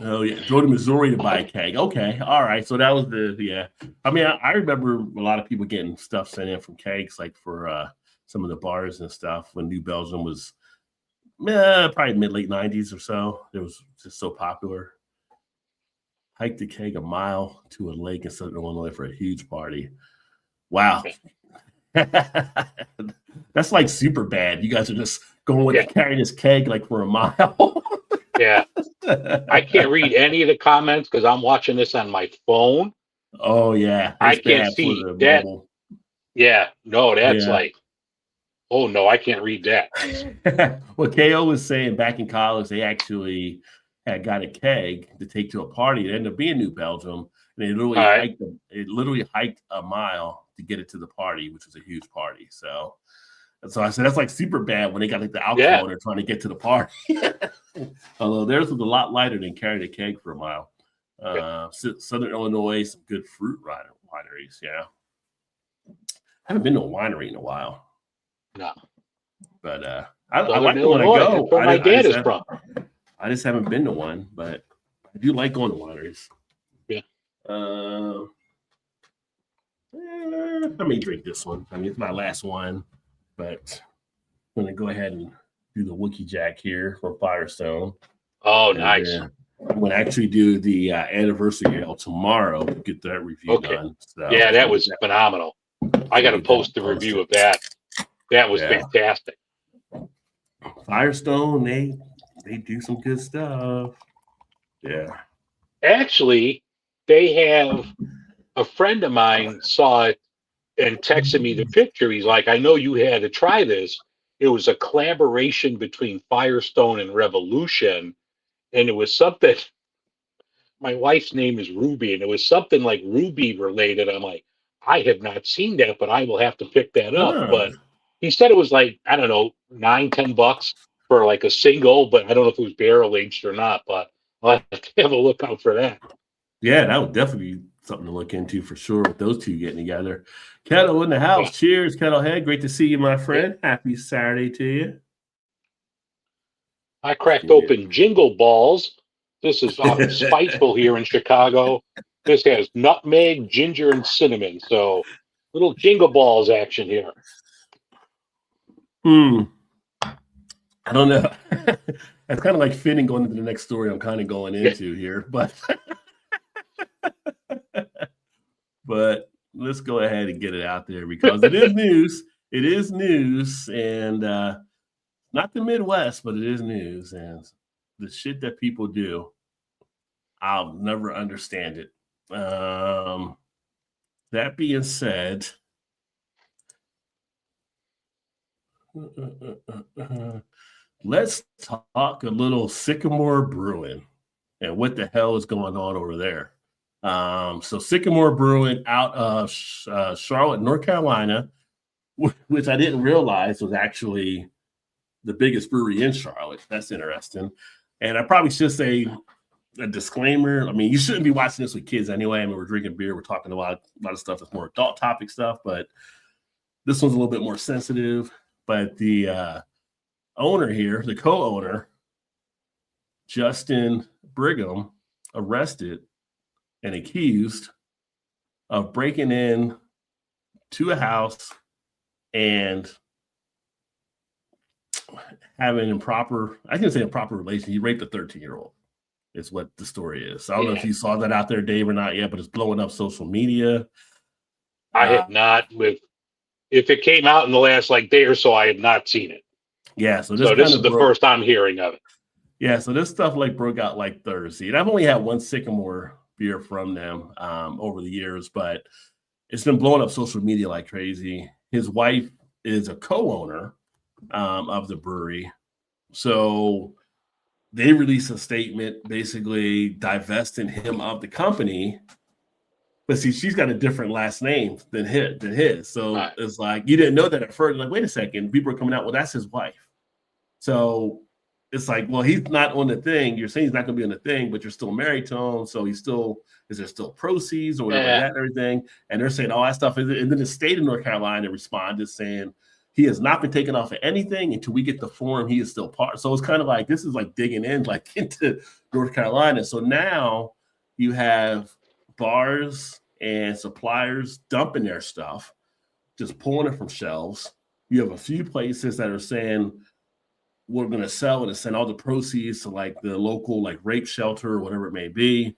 Oh yeah, drove to Missouri to buy a keg. Okay, all right. So that was I mean, I remember a lot of people getting stuff sent in from kegs, like for some of the bars and stuff when New Belgium was probably mid-late 90s or so. It was just so popular. Hiked the keg a mile to a lake in Southern Illinois for a huge party. Wow. That's like super bad. You guys are just going with carrying this keg like for a mile. Yeah. I can't read any of the comments because I'm watching this on my phone. Oh, yeah. I can't see that. Mobile. Yeah. No, that's like, oh, no, I can't read that. Well, KO was saying back in college, they actually had got a keg to take to a party. It ended up being New Belgium. And it literally hiked a mile to get it to the party, which was a huge party. So I said, that's like super bad when they got like the alcohol and they're trying to get to the party. Although theirs was a lot lighter than carrying a keg for a mile. Southern Illinois, some good fruit wineries. Yeah. I haven't been to a winery in a while. No. But I like to when I go. Where my dad is from. I just haven't been to one, but I do like going to wineries. Yeah. Let me drink this one. I mean, it's my last one. But I'm going to go ahead and do the Wookie Jack here from Firestone. Oh, nice. I'm going to actually do the anniversary ale tomorrow to get that review done. So, yeah, that was phenomenal. I got to post the review of that. That was fantastic. Firestone, they do some good stuff. Yeah. Actually, they have a friend of mine saw it and texted me the picture. He's like, I know you had to try this. It was a collaboration between Firestone and Revolution. And it was something, my wife's name is Ruby, and it was something like Ruby related. I'm like, I have not seen that, but I will have to pick that up. But he said it was like, I don't know, $9-10 for like a single, but I don't know if it was barrel aged or not, but I'll have to have a look out for that. Yeah, that would definitely be something to look into for sure with those two getting together. Kettle in the house. Yeah. Cheers, Kettlehead. Great to see you, my friend. Happy Saturday to you. I cracked open Jingle Balls. This is spiteful here in Chicago. This has nutmeg, ginger, and cinnamon. So little Jingle Balls action here. I don't know. That's kind of like fitting going into the next story I'm kind of going into here, but let's go ahead and get it out there because it is news. It is news, and not the Midwest, but it is news. And the shit that people do, I'll never understand it. that being said, let's talk a little Sycamore Brewing and what the hell is going on over there. So Sycamore Brewing out of Charlotte, North Carolina, which I didn't realize was actually the biggest brewery in Charlotte. That's interesting. And I probably should say a disclaimer. I mean, you shouldn't be watching this with kids anyway. I mean, we're drinking beer. We're talking about a lot of stuff that's more adult topic stuff, but this one's a little bit more sensitive. But the owner here, the co-owner, Justin Brigham, arrested and accused of breaking in to a house and having improper, I can say improper relation. He raped a 13-year-old is what the story is. So I don't know if you saw that out there, Dave, or not yet, but it's blowing up social media. I have not. If it came out in the last day or so, I have not seen it. Yeah. So this is the first I'm hearing of it. Yeah. So this stuff broke out Thursday. And I've only had one Sycamore beer from them over the years, but it's been blowing up social media like crazy. His wife is a co-owner of the brewery. So they released a statement basically divesting him of the company. But see, she's got a different last name than his. So right. It's like, you didn't know that at first. Wait a second. People are coming out, well, that's his wife. So it's like, well, he's not on the thing. You're saying he's not going to be on the thing, but you're still married to him. So is there still proceeds or whatever that and everything? And they're saying all that stuff. And then the state of North Carolina responded saying he has not been taken off of anything until we get the form. He is still part. So it's kind of like, this is digging in into North Carolina. So now you have bars and suppliers dumping their stuff, just pulling it from shelves. You have a few places that are saying, we're going to sell it and send all the proceeds to the local rape shelter or whatever it may be.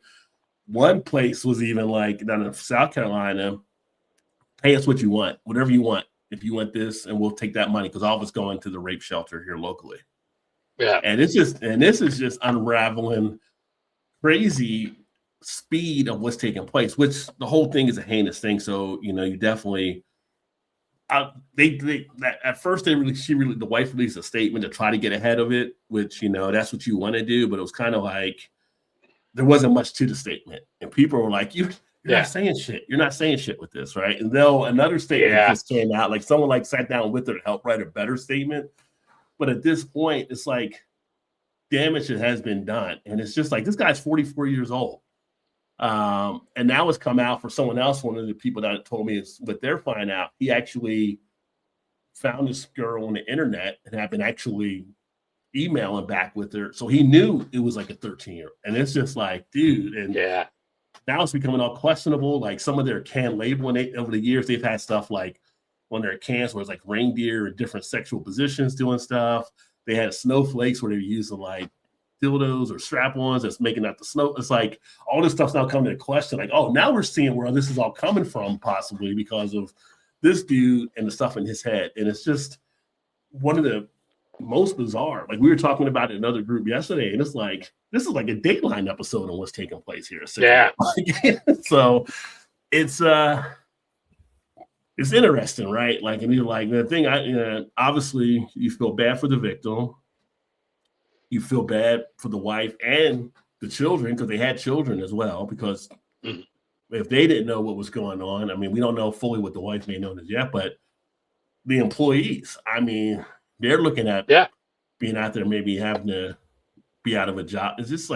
One place was even down in South Carolina, pay us what you want, whatever you want. If you want this, and we'll take that money because all of it's going to the rape shelter here locally. Yeah. And this is just unraveling crazy speed of what's taking place, which the whole thing is a heinous thing. So, you definitely, at first the wife released a statement to try to get ahead of it, which, that's what you want to do. But it was kind of there wasn't much to the statement. And people were like, you're not saying shit. You're not saying shit with this, right? And though another statement just came out, someone sat down with her to help write a better statement. But at this point, it's damage has been done. And it's just this guy's 44 years old. And now it's come out for someone else. One of the people that told me is what they're finding out. He actually found this girl on the internet and had been actually emailing back with her. So he knew it was a 13-year-old. And it's just dude. And now it's becoming all questionable. Some of their can labeling over the years, they've had stuff on their cans where it's reindeer in different sexual positions doing stuff. They had snowflakes where they're using dildos or strap-ons that's making out the snow. It's all this stuff's now coming into question. Now we're seeing where this is all coming from, possibly because of this dude and the stuff in his head. And it's just one of the most bizarre. We were talking about it in another group yesterday, and it's this is a Dateline episode on what's taking place here. So, so it's interesting, right? And you're the thing. Obviously, you feel bad for the victim. You feel bad for the wife and the children because they had children as well. Because if they didn't know what was going on, I mean, we don't know fully what the wife may know as yet, but the employees, I mean, they're looking at being out there, maybe having to be out of a job. It's just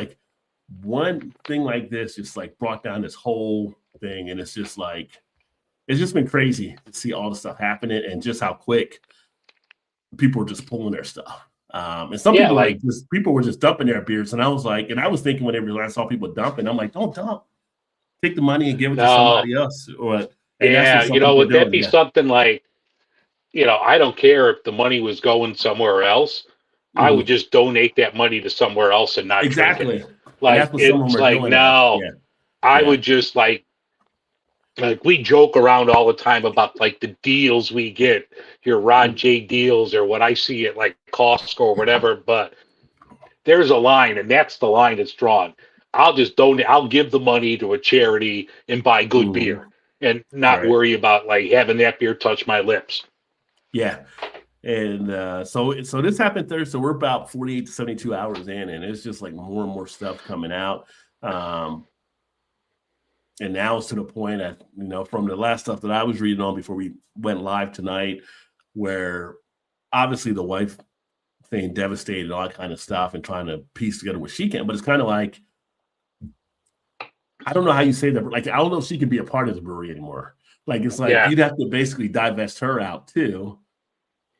one thing like this just brought down this whole thing. And it's just it's just been crazy to see all the stuff happening and just how quick people are just pulling their stuff. And some people people were just dumping their beers. And I was thinking whenever I saw people dumping, I'm don't dump. Take the money and give it to somebody else. Would that be something I don't care if the money was going somewhere else. I would just donate that money to somewhere else and not exactly. Drink it. I would just we joke around all the time about the deals we get here, Ron J deals, or what I see at Costco or whatever. But there's a line, and that's the line that's drawn. I'll just donate. I'll give the money to a charity and buy good beer. and not Right. worry about like having that beer touch my lips. Yeah. And so this happened Thursday. So we're about 48 to 72 hours in, and it's just like more and more stuff coming out. And now it's to the point that, from the last stuff that I was reading on before we went live tonight, where obviously the wife saying devastated, all that kind of stuff, and trying to piece together what she can. But it's kind of like, I don't know how you say that. Like, I don't know if she could be a part of the brewery anymore. Like, it's like you'd have to basically divest her out too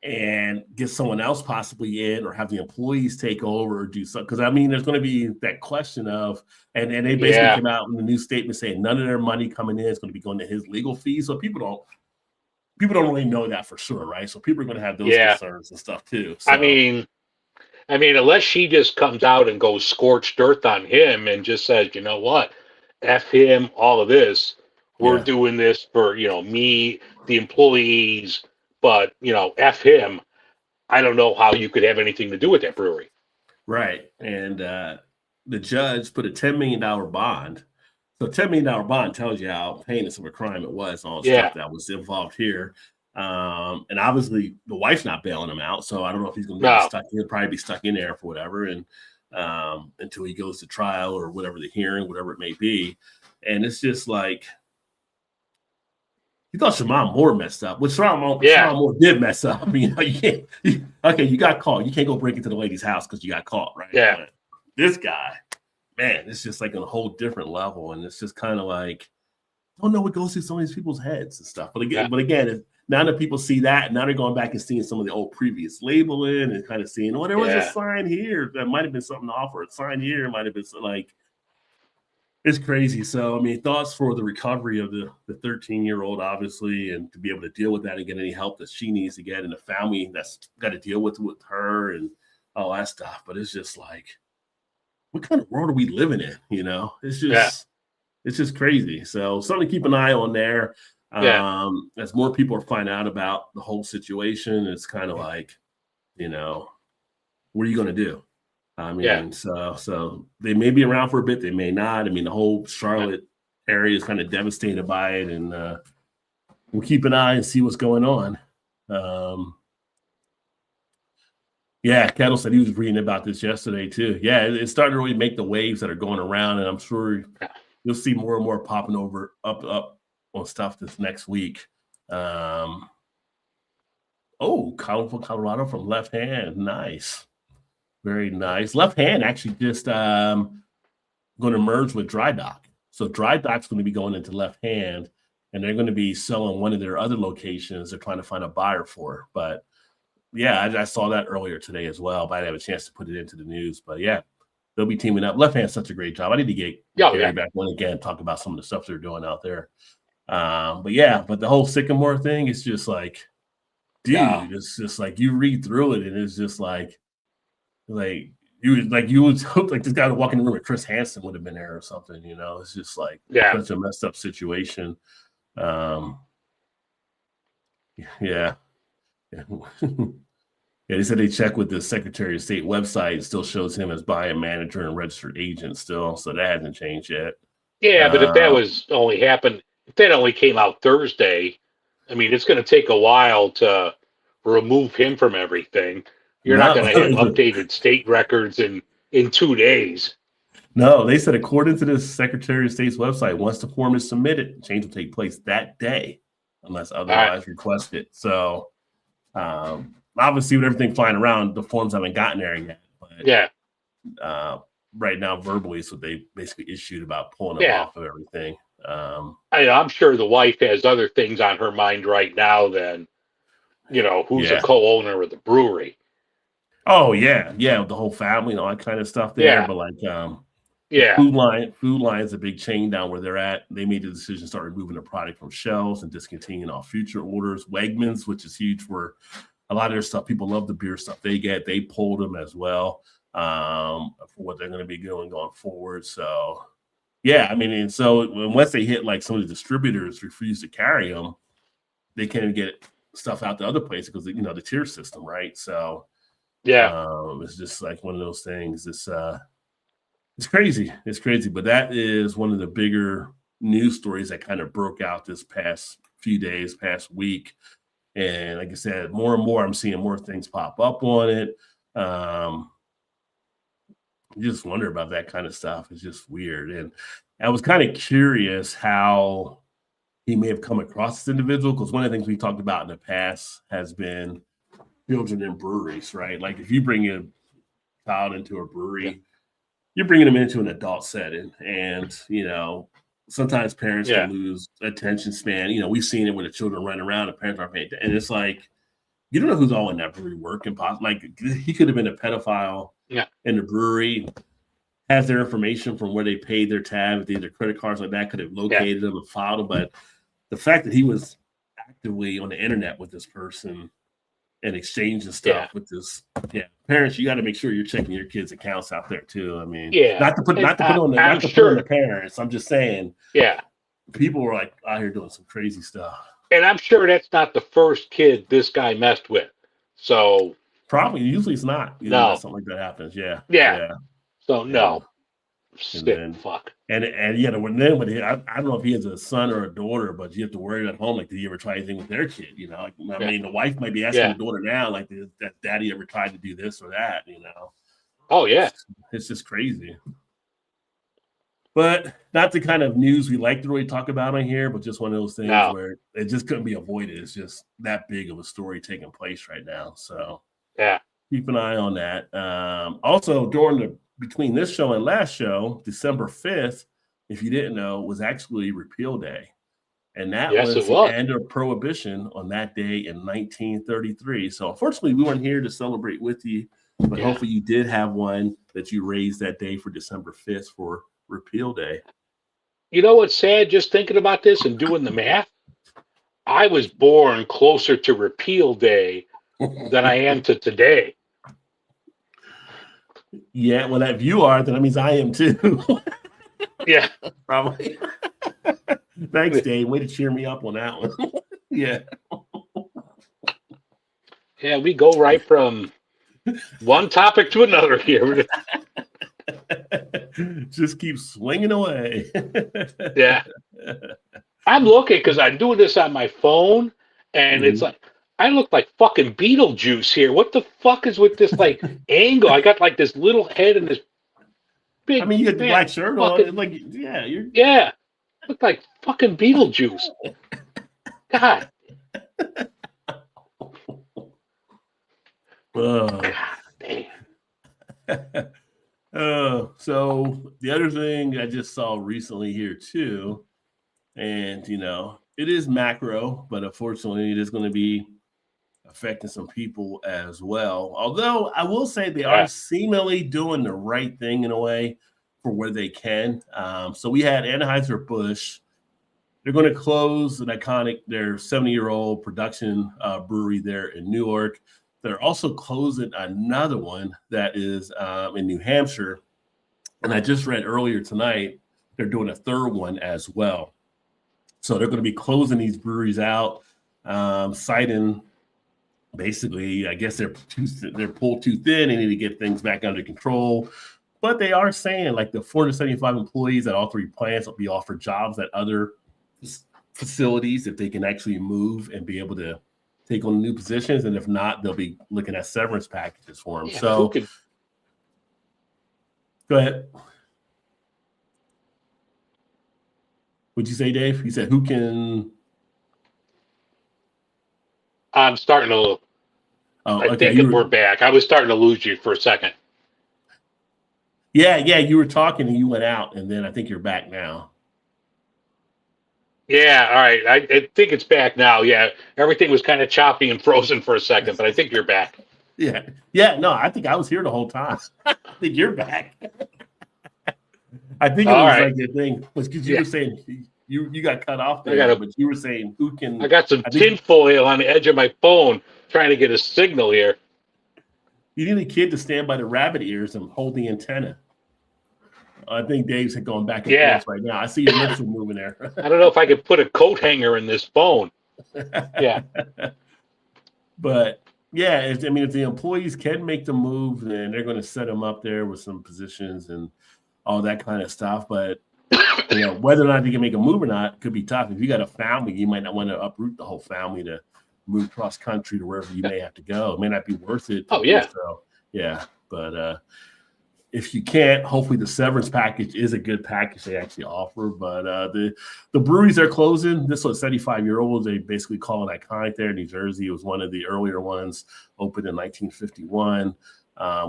and get someone else possibly in, or have the employees take over or do something. Because, I mean, there's going to be that question of, and they basically came out in the new statement saying none of their money coming in is going to be going to his legal fees. So people don't really know that for sure, right? So people are going to have those concerns and stuff too. So. I mean, unless she just comes out and goes scorched earth on him and just says, you know what, F him, all of this, we're doing this for, me, the employees, but, F him. I don't know how you could have anything to do with that brewery. Right. And the judge put a $10 million bond. So $10 million bond tells you how heinous of a crime it was, all the stuff that was involved here. And obviously the wife's not bailing him out. So I don't know if he's going to be stuck. He'll probably be stuck in there for whatever. And until he goes to trial or whatever, the hearing, whatever it may be. And it's just like, you thought Shamon Moore messed up, which Shamon Moore did mess up. I mean, you got caught. You can't go break into the lady's house because you got caught, right? Yeah. But this guy, man, it's just like on a whole different level. And it's just kind of like, I don't know what goes through some of these people's heads and stuff. But again, now that people see that, now they're going back and seeing some of the old previous labeling and kind of seeing, there was a sign here that might have been something to offer. A sign here might have been like, it's crazy. So, I mean, thoughts for the recovery of the 13-year-old, obviously, and to be able to deal with that and get any help that she needs to get, and the family that's got to deal with her and all that stuff. But it's just like, what kind of world are we living in? It's just, it's just crazy. So something to keep an eye on there. As more people are finding out about the whole situation, it's kind of like, what are you going to do? I mean, so they may be around for a bit. They may not. I mean, the whole Charlotte area is kind of devastated by it, and we'll keep an eye and see what's going on. Kettle said he was reading about this yesterday too. Yeah, it's starting to really make the waves that are going around, and I'm sure you'll see more and more popping up on stuff this next week. Colorado from Left Hand, nice. Very nice. Left Hand actually just going to merge with Dry Dock. So Dry Dock's going to be going into Left Hand, and they're going to be selling one of their other locations. They're trying to find a buyer for. But I saw that earlier today as well. But I didn't have a chance to put it into the news. But they'll be teaming up. Left Hand's such a great job. I need to get Gary back on again and talk about some of the stuff they're doing out there. But the whole Sycamore thing is just like, dude, it's just like you read through it and it's just like you would hope like this guy would walk in the room with Chris Hansen would have been there or something, It's just like such a messed up situation. They said they checked with the Secretary of State website. It still shows him as buying manager and registered agent still, so that hasn't changed yet. Yeah, but if that only came out Thursday, I mean, it's going to take a while to remove him from everything. You're not going to have updated state records in 2 days. No, they said according to the Secretary of State's website, once the form is submitted, change will take place that day unless otherwise requested. So obviously with everything flying around, the forms haven't gotten there yet. But, right now, verbally, so they basically issued about pulling them off of everything. I'm sure the wife has other things on her mind right now than, who's a co-owner of the brewery. Oh yeah, the whole family and all that kind of stuff there. But like, Food Lion's a big chain down where they're at. They made the decision to start removing the product from shelves and discontinuing all future orders. Wegmans, which is huge for a lot of their stuff, people love the beer stuff they get. They pulled them as well for what they're going to be doing going forward. So and so once they hit like some of the distributors refuse to carry them, they can't even get stuff out to other places because the tier system, right? So. It's just like one of those things. It's crazy. It's crazy. But that is one of the bigger news stories that kind of broke out this past few days, past week. And like I said, more and more, I'm seeing more things pop up on it. You just wonder about that kind of stuff. It's just weird. And I was kind of curious how he may have come across this individual, because one of the things we talked about in the past has been children in breweries, right? Like if you bring a child into a brewery, you're bringing them into an adult setting. And, sometimes parents can lose attention span. We've seen it when the children run around and parents aren't paying attention. And it's like, you don't know who's all in that brewery working. Like he could have been a pedophile in the brewery, has their information from where they paid their tab, if they had their credit cards like that, could have located them and filed them. But the fact that he was actively on the internet with this person and exchanging stuff with this, parents, you got to make sure you're checking your kids' accounts out there too. I mean, not to put on the parents. I'm just saying, people were like out here doing some crazy stuff. And I'm sure that's not the first kid this guy messed with. So probably, usually it's not. Something like that happens. Yeah. So no. Fuck. And I don't know if he has a son or a daughter, but you have to worry at home. Like, did he ever try anything with their kid? I mean, the wife might be asking the daughter now, like, did that daddy ever tried to do this or that? Oh yeah, it's just crazy. But not the kind of news we like to really talk about on here, but just one of those things where it just couldn't be avoided. It's just that big of a story taking place right now. So keep an eye on that. Also, between this show and last show, December 5th, if you didn't know, was actually Repeal Day. And that was the end of Prohibition on that day in 1933. So unfortunately, we weren't here to celebrate with you, but hopefully you did have one that you raised that day for December 5th for Repeal Day. You know what's sad, just thinking about this and doing the math? I was born closer to Repeal Day than I am to today. Yeah, well, if you are, then that means I am too. Yeah. Probably. Thanks, Dave. Way to cheer me up on that one. Yeah. Yeah, we go right from one topic to another here. Just keep swinging away. Yeah. I'm looking because I'm doing this on my phone, and it's like, I look like fucking Beetlejuice here. What the fuck is with this like angle? I got like this little head and this big. I mean, you got the black shirt on. Like, yeah. Look like fucking Beetlejuice. God. God damn. So the other thing I just saw recently here too, and it is macro, but unfortunately it is going to be affecting some people as well. Although I will say they are seemingly doing the right thing in a way for where they can. So we had Anheuser-Busch. They're going to close their 70-year-old production brewery there in Newark. They're also closing another one that is in New Hampshire. And I just read earlier tonight, they're doing a third one as well. So they're going to be closing these breweries out, citing basically, I guess they're pulled too thin. They need to get things back under control. But they are saying like the 475 employees at all three plants will be offered jobs at other facilities if they can actually move and be able to take on new positions. And if not, they'll be looking at severance packages for them. So go ahead. What'd you say, Dave? You said who can? I'm starting to. Oh, I think we're back. I was starting to lose you for a second. Yeah, you were talking and you went out, and then I think you're back now. Yeah, all right. I think it's back now. Yeah, everything was kind of choppy and frozen for a second, but I think you're back. Yeah. No, I think I was here the whole time. I think you're back. I think it was like the thing was because you were saying you got cut off there, but you were saying who can. I got some tinfoil on the edge of my phone trying to get a signal here. You need a kid to stand by the rabbit ears and hold the antenna. I think Dave's going back and forth right now. I see your lips are moving there. I don't know if I could put a coat hanger in this phone. Yeah. But if the employees can make the move, then they're going to set them up there with some positions and all that kind of stuff. But whether or not you can make a move or not could be tough. If you got a family, you might not want to uproot the whole family to move cross country to wherever you may have to go. It may not be worth it. Oh, yeah. So, yeah. But if you can't, hopefully the severance package is a good package they actually offer. But the breweries are closing. This was 75-year-old. They basically call it iconic there in New Jersey. It was one of the earlier ones, opened in 1951,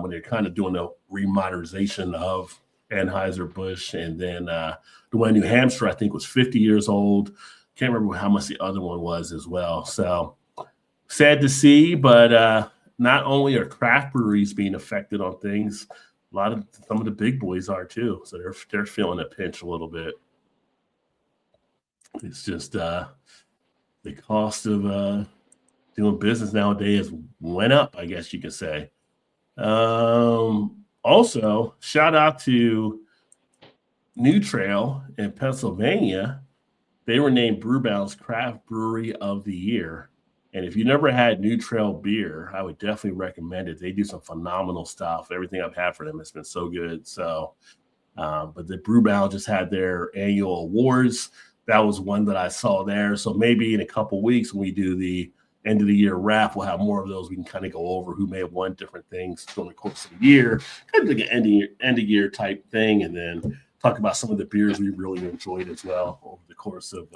when they're kind of doing a remodernization of Anheuser-Busch. And then the one in New Hampshire, I think, was 50 years old. Can't remember how much the other one was as well. So sad to see, but not only are craft breweries being affected on things, some of the big boys are too. So they're feeling a pinch a little bit. It's just the cost of doing business nowadays went up, I guess you could say. Also, shout out to New Trail in Pennsylvania. They were named Brewbound's Craft Brewery of the Year. And if you never had New Trail beer, I would definitely recommend it. They do some phenomenal stuff. Everything I've had for them has been so good. So, but the Brewbound just had their annual awards. That was one that I saw there. So maybe in a couple weeks when we do the end of the year wrap, we'll have more of those. We can kind of go over who may have won different things during the course of the year, kind of like an end of year type thing, and then talk about some of the beers we really enjoyed as well over the course of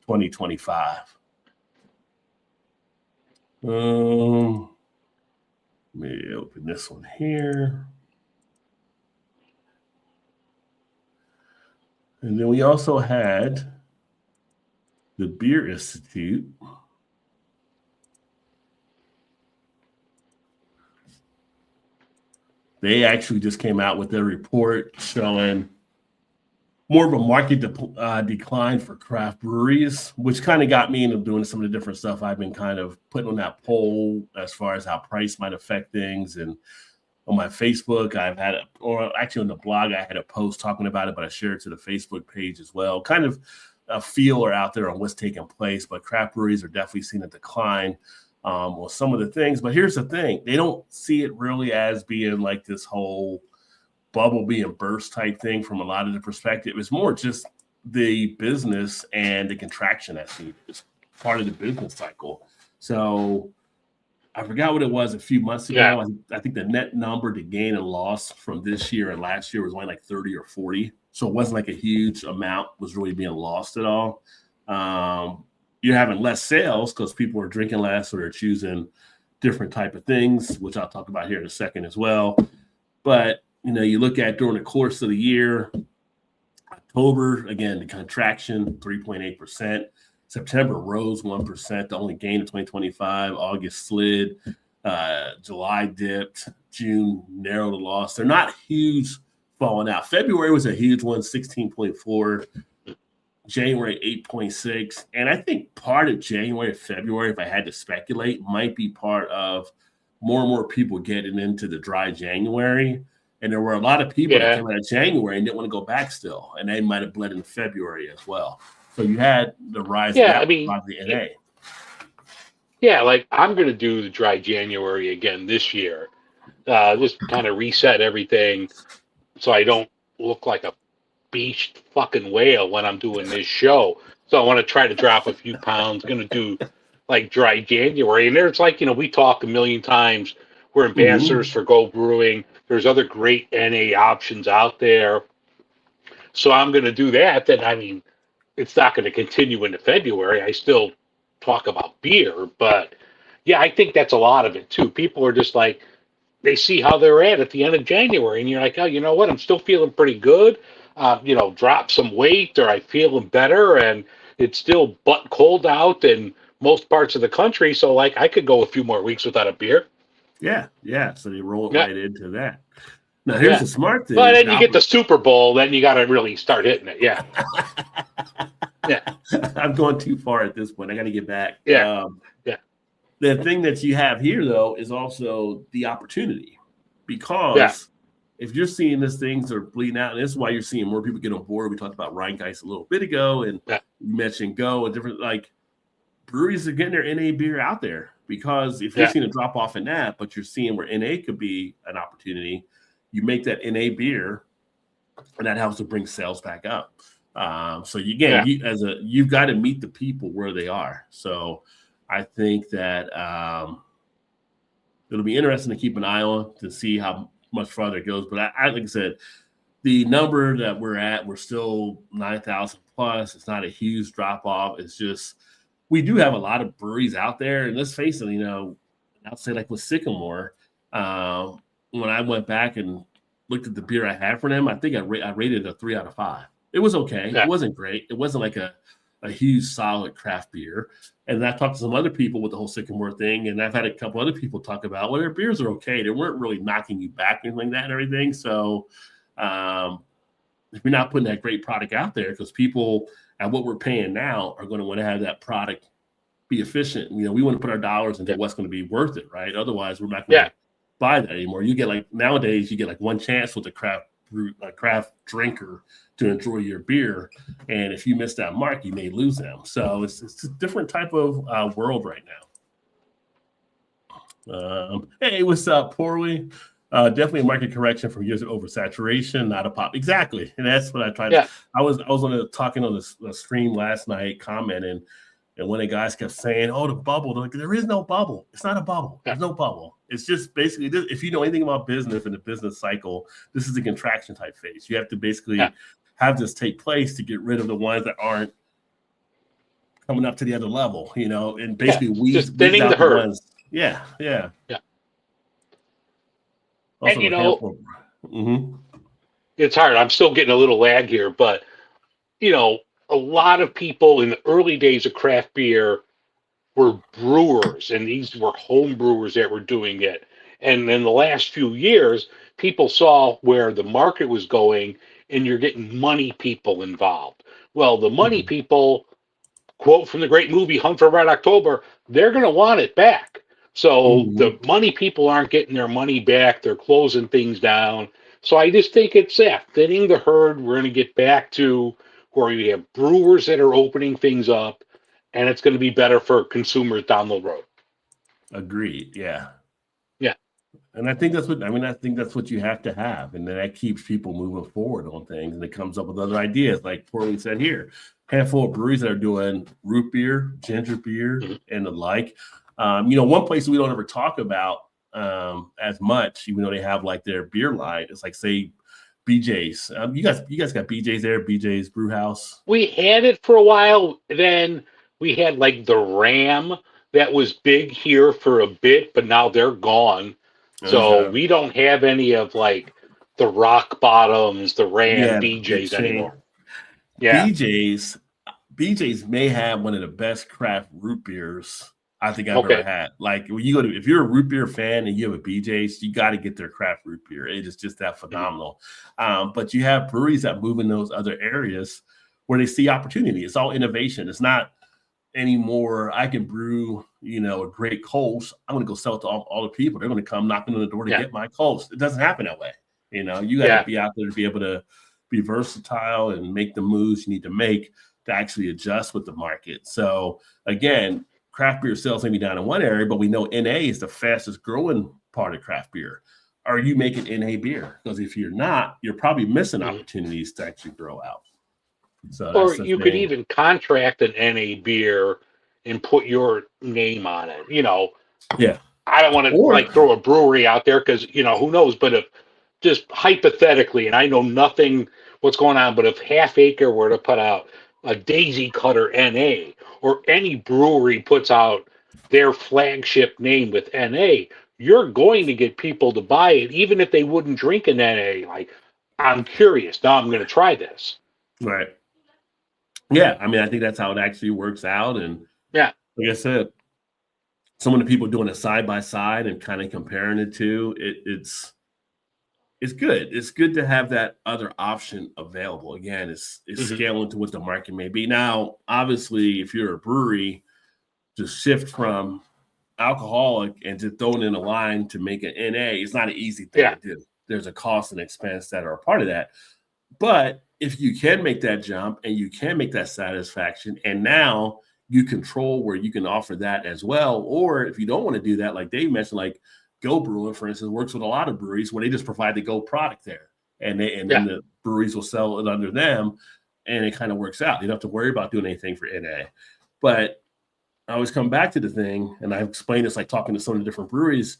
2025. Let me open this one here. And then we also had the Beer Institute. They actually just came out with their report showing more of a market decline for craft breweries, which kind of got me into doing some of the different stuff I've been kind of putting on that poll as far as how price might affect things. And on my Facebook, or actually on the blog, I had a post talking about it, but I shared it to the Facebook page as well. Kind of a feeler out there on what's taking place, but craft breweries are definitely seeing a decline on some of the things. But here's the thing. They don't see it really as being like this whole bubble being burst type thing from a lot of the perspective. It's more just the business and the contraction that's needed. It's part of the business cycle. So I forgot what it was a few months ago. Yeah. I think the net number to gain and loss from this year and last year was only like 30 or 40. So it wasn't like a huge amount was really being lost at all. You're having less sales because people are drinking less or they're choosing different type of things, which I'll talk about here in a second as well. But you look at during the course of the year, October, again, the contraction, 3.8%. September rose 1%, the only gain in 2025. August slid. July dipped. June narrowed the loss. They're not huge falling out. February was a huge one, 16.4. January, 8.6. And I think part of January, February, if I had to speculate, might be part of more and more people getting into the dry January. And there were a lot of people that came out of January and didn't want to go back still. And they might have bled into February as well. So you had the rise of the NA. Yeah, like I'm going to do the dry January again this year. Just kind of reset everything so I don't look like a beached fucking whale when I'm doing this show. So I want to try to drop a few pounds. Going to do like dry January. And there's like, we talk a million times. We're ambassadors for Go Brewing. There's other great NA options out there. So I'm going to do that. Then, I mean, it's not going to continue into February. I still talk about beer. But, yeah, I think that's a lot of it, too. People are just like, they see how they're at the end of January. And you're like, oh, you know what? I'm still feeling pretty good. Drop some weight or I'm feeling better. And it's still butt cold out in most parts of the country. So, like, I could go a few more weeks without a beer. Yeah. So they roll it right into that. Now, here's the smart thing. But then you get the Super Bowl, then you got to really start hitting it. Yeah. I'm going too far at this point. I got to get back. Yeah. The thing that you have here, though, is also the opportunity. Because if you're seeing these things are bleeding out, and this is why you're seeing more people get on board. We talked about Rheingeist a little bit ago, and you mentioned Go and different, like, breweries are getting their NA beer out there. Because if you're seeing a drop off in that, but you're seeing where NA could be an opportunity, you make that NA beer, and that helps to bring sales back up. So you've got to meet the people where they are. So I think that it'll be interesting to keep an eye on to see how much farther it goes. But I like I said, the number that we're still 9,000 plus. It's not a huge drop off. It's just we do have a lot of breweries out there, and let's face it, I'll say like with Sycamore, when I went back and looked at the beer I had for them, I think I rated it a 3 out of 5. It was okay. Yeah. It wasn't great. It wasn't like a huge solid craft beer. And I talked to some other people with the whole Sycamore thing, and I've had a couple other people talk about, well, their beers are okay. They weren't really knocking you back or anything like that and everything. So if you're not putting that great product out there, because people at what we're paying now are going to want to have that product be efficient. We want to put our dollars into what's going to be worth it, right? Otherwise, we're not going to buy that anymore. You get nowadays, you get one chance with a craft drinker to enjoy your beer, and if you miss that mark, you may lose them. So it's a different type of world right now. Hey, what's up, Poorly? Definitely a market correction from years of oversaturation, not a pop. Exactly, and that's what I tried. Yeah. I was talking on the stream last night, commenting, and one of the guys kept saying, "Oh, the bubble." They're like, there is no bubble. It's not a bubble. There's no bubble. It's just basically, if you know anything about business and the business cycle, this is a contraction type phase. You have to basically have this take place to get rid of the ones that aren't coming up to the other level, and basically weed thinning the herd. Ones. Yeah. Also and it's hard. I'm still getting a little lag here, but a lot of people in the early days of craft beer were brewers, and these were home brewers that were doing it. And in the last few years, people saw where the market was going, and you're getting money people involved. Well, the money people, quote from the great movie Hunt for Red October, they're going to want it back. So the money people aren't getting their money back. They're closing things down. So I just think it's thinning the herd. We're going to get back to where you have brewers that are opening things up, and it's going to be better for consumers down the road. Agreed. Yeah. And I think that's what you have to have, and then that keeps people moving forward on things, and it comes up with other ideas, like Portland said here. Handful of breweries that are doing root beer, ginger beer, and the like. One place we don't ever talk about as much, even though they have like their beer line, it's like say BJ's. You guys got BJ's there, BJ's Brew House. We had it for a while. Then we had like the Ram that was big here for a bit, but now they're gone. So we don't have any of like the Rock Bottoms, the Ram, BJ's anymore. Yeah, BJ's may have one of the best craft root beers I think I've ever had. Like when you if you're a root beer fan and you have a BJ's, you got to get their craft root beer. It is just that phenomenal. But you have breweries that move in those other areas where they see opportunity. It's all innovation. It's not anymore. I can brew, a great Kolsch. I'm going to go sell it to all the people. They're going to come knocking on the door to get my Kolsch. It doesn't happen that way. You got to be out there to be able to be versatile and make the moves you need to make to actually adjust with the market. So again, craft beer sales may be down in one area, but we know NA is the fastest growing part of craft beer. Are you making NA beer? Because if you're not, you're probably missing opportunities to actually grow out. So or you could even contract an NA beer and put your name on it. Yeah. I don't want to throw a brewery out there because who knows? But if just hypothetically, and I know nothing what's going on, but if Half Acre were to put out a Daisy Cutter NA, or any brewery puts out their flagship name with NA, you're going to get people to buy it, even if they wouldn't drink an NA. Like, I'm curious. Now I'm going to try this. Right. Yeah. I think that's how it actually works out. And like I said, some of the people doing it side by side and kind of comparing it to it's good. It's good to have that other option available. Again, it's scaling to what the market may be. Now, obviously, if you're a brewery, to shift from alcoholic and to throw it in a line to make an NA, it's not an easy thing to do. There's a cost and expense that are a part of that. But if you can make that jump and you can make that satisfaction, and now you control where you can offer that as well, or if you don't want to do that, like Dave mentioned, like Go Brewing, for instance, works with a lot of breweries where they just provide the Go product there, and then the breweries will sell it under them. and it kind of works out. You don't have to worry about doing anything for NA. But I always come back to the thing, and I've explained this like talking to some of the different breweries.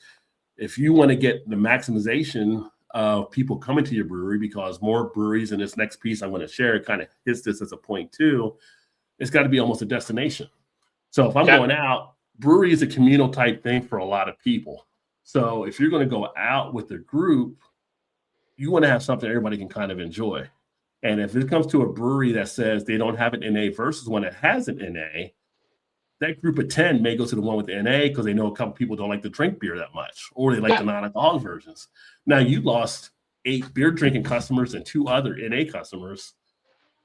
If you want to get the maximization of people coming to your brewery, because more breweries, in this next piece I'm going to share kind of hits this as a point too, it's got to be almost a destination. So if I'm going out, brewery is a communal type thing for a lot of people. So if you're going to go out with a group, you want to have something everybody can kind of enjoy. And if it comes to a brewery that says they don't have an NA versus one that has an NA, that group of 10 may go to the one with the NA because they know a couple people don't like to drink beer that much, or they like the non-alcoholic versions. Now you lost 8 beer drinking customers and 2 other NA customers,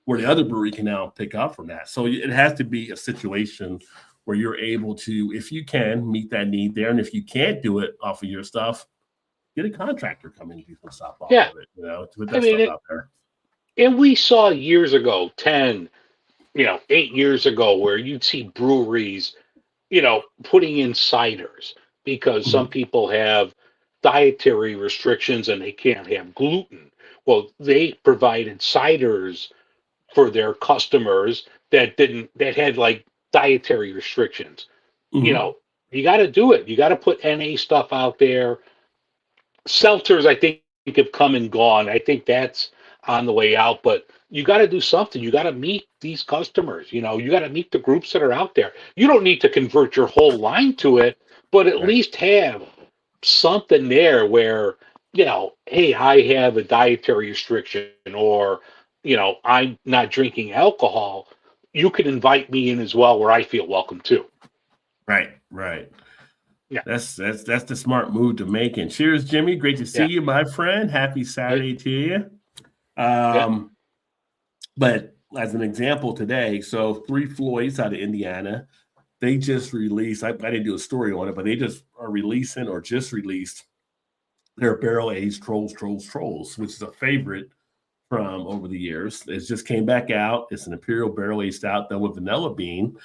where the other brewery can now pick up from that. So it has to be a situation where you're able to, if you can, meet that need there. And if you can't do it off of your stuff, get a contractor come in and do some stuff off of it, to put that stuff out there. And we saw years ago, 8 years ago, where you'd see breweries, putting in ciders because some people have dietary restrictions and they can't have gluten. Well, they provided ciders for their customers that had like dietary restrictions. You got to do it. You got to put NA stuff out there. Seltzers, I think, have come and gone. I think that's on the way out, but you got to do something. You got to meet these customers. You got to meet the groups that are out there. You don't need to convert your whole line to it, but at least have something there where, hey, I have a dietary restriction, or, I'm not drinking alcohol. You can invite me in as well, where I feel welcome too. Right. Yeah, that's the smart move to make. And cheers, Jimmy. Great to see you, my friend. Happy Saturday to you. But as an example today, so 3 Floyds out of Indiana, they just released, I didn't do a story on it, but they just are releasing or just released their barrel-aged Trolls, which is a favorite from over the years. It just came back out. It's an Imperial barrel-aged stout done with vanilla bean.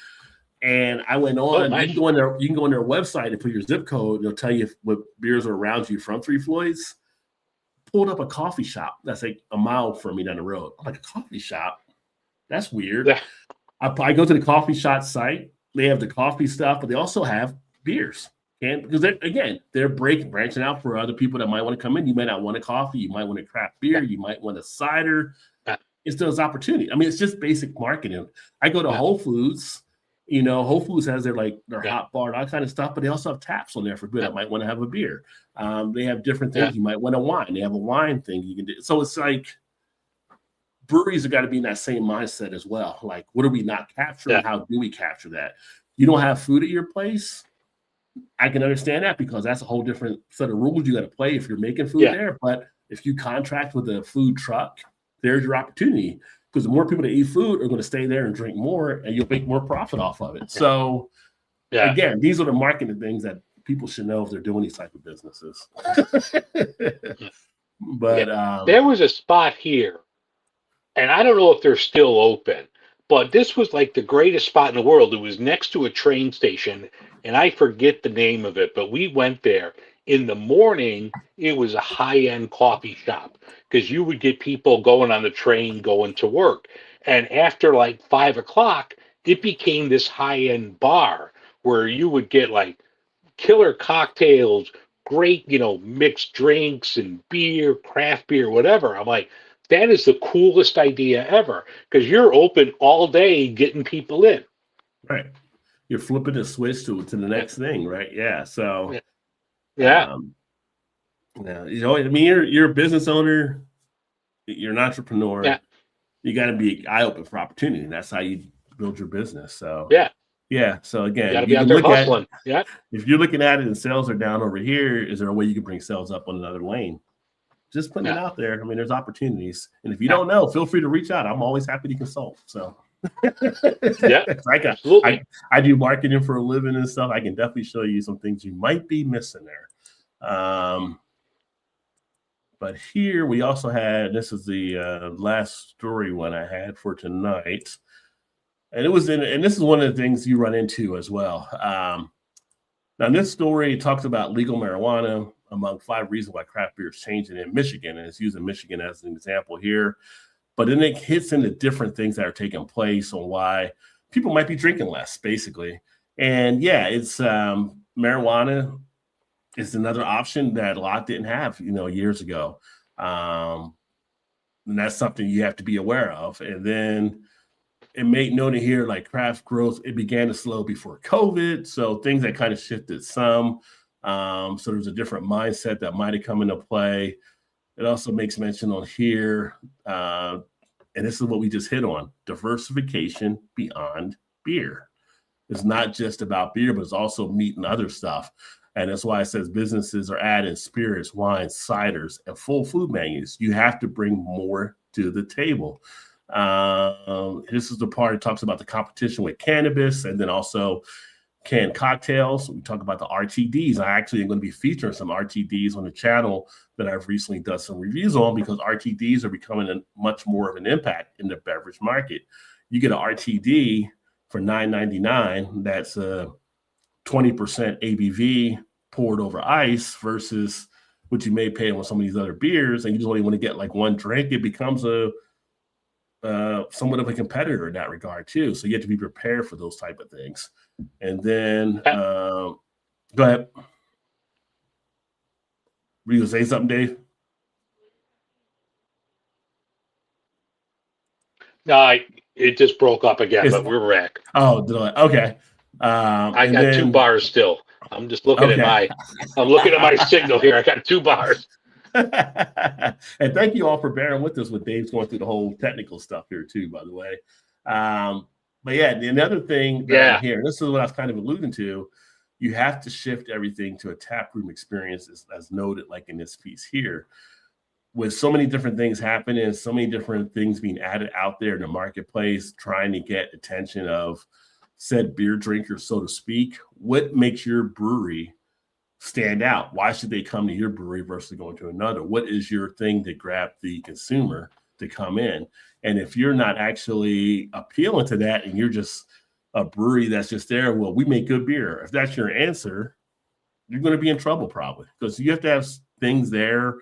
And I went on, nice. You can go on their website and put your zip code, and they'll tell you what beers are around you from 3 Floyds. Pulled up a coffee shop that's like a mile from me down the road. I'm like, a coffee shop? That's weird. Yeah. I go to the coffee shop site. They have the coffee stuff, but they also have beers. And because they're branching out for other people that might want to come in. You might not want a coffee. You might want a craft beer. You might want a cider. It's those opportunities. I mean, it's just basic marketing. I go to Whole Foods. Whole Foods has their hot bar and all kind of stuff, but they also have taps on there for people that might want to have a beer. They have different things. You might want a wine. They have a wine thing you can do. So it's like breweries have got to be in that same mindset as well. Like, what are we not capturing? How do we capture that? You don't have food at your place. I can understand that because that's a whole different set of rules you got to play if you're making food there. But if you contract with a food truck, there's your opportunity. Because the more people that eat food are going to stay there and drink more, and you'll make more profit off of it. So, again, these are the marketing things that people should know if they're doing these type of businesses. But there was a spot here, and I don't know if they're still open, but this was like the greatest spot in the world. It was next to a train station, and I forget the name of it, but we went there. In the morning, it was a high-end coffee shop because you would get people going on the train going to work. And after like 5 o'clock, it became this high-end bar where you would get like killer cocktails, great, mixed drinks and beer, craft beer, whatever. I'm like, that is the coolest idea ever because you're open all day getting people in. Right. You're flipping the switch to the next thing, right? Yeah. So... Yeah. I mean, you're a business owner, you're an entrepreneur. Yeah. You got to be eye open for opportunity. And that's how you build your business. So yeah. So again, you can look hustling. If you're looking at it and sales are down over here, is there a way you can bring sales up on another lane? Just putting it out there. I mean, there's opportunities. And if you don't know, feel free to reach out. I'm always happy to consult. So absolutely. I do marketing for a living and stuff. I can definitely show you some things you might be missing there. But here we also had, this is the last story one I had for tonight. And this is one of the things you run into as well. Now this story talks about legal marijuana among 5 reasons why craft beer is changing in Michigan. And it's using Michigan as an example here. but then it hits into different things that are taking place on why people might be drinking less, basically. And yeah, it's marijuana is another option that a lot didn't have, years ago. And that's something you have to be aware of. And then it made note here, like craft growth, it began to slow before COVID. So things that kind of shifted some. So there's a different mindset that might have come into play. It also makes mention on here, and this is what we just hit on, diversification beyond beer. It's not just about beer, but it's also meat and other stuff. And that's why it says businesses are adding spirits, wines, ciders, and full food menus. You have to bring more to the table. This is the part that talks about the competition with cannabis and then also canned cocktails. We talk about the RTDs. I actually am going to be featuring some RTDs on the channel that I've recently done some reviews on, because RTDs are becoming much more of an impact in the beverage market. You get an RTD for $9.99. That's a 20% ABV poured over ice versus what you may pay on some of these other beers, and you just only want to get like one drink. It becomes a somewhat of a competitor in that regard too. So you have to be prepared for those type of things. And then go ahead. Were you gonna say something, Dave? No, it just broke up again, but we're back. Oh, okay. I got 2 bars still. I'm just looking at my signal here. I got 2 bars. And thank you all for bearing with us with Dave's going through the whole technical stuff here too, by the way. But yeah, the other thing that I'm hearing, this is what I was kind of alluding to, you have to shift everything to a taproom experience, as noted like in this piece here. With so many different things happening, so many different things being added out there in the marketplace, trying to get attention of said beer drinkers, so to speak, what makes your brewery stand out? Why should they come to your brewery versus going to another? What is your thing to grab the consumer to come in? And if you're not actually appealing to that and you're just a brewery that's just there, well, we make good beer. If that's your answer, you're going to be in trouble probably, because you have to have things there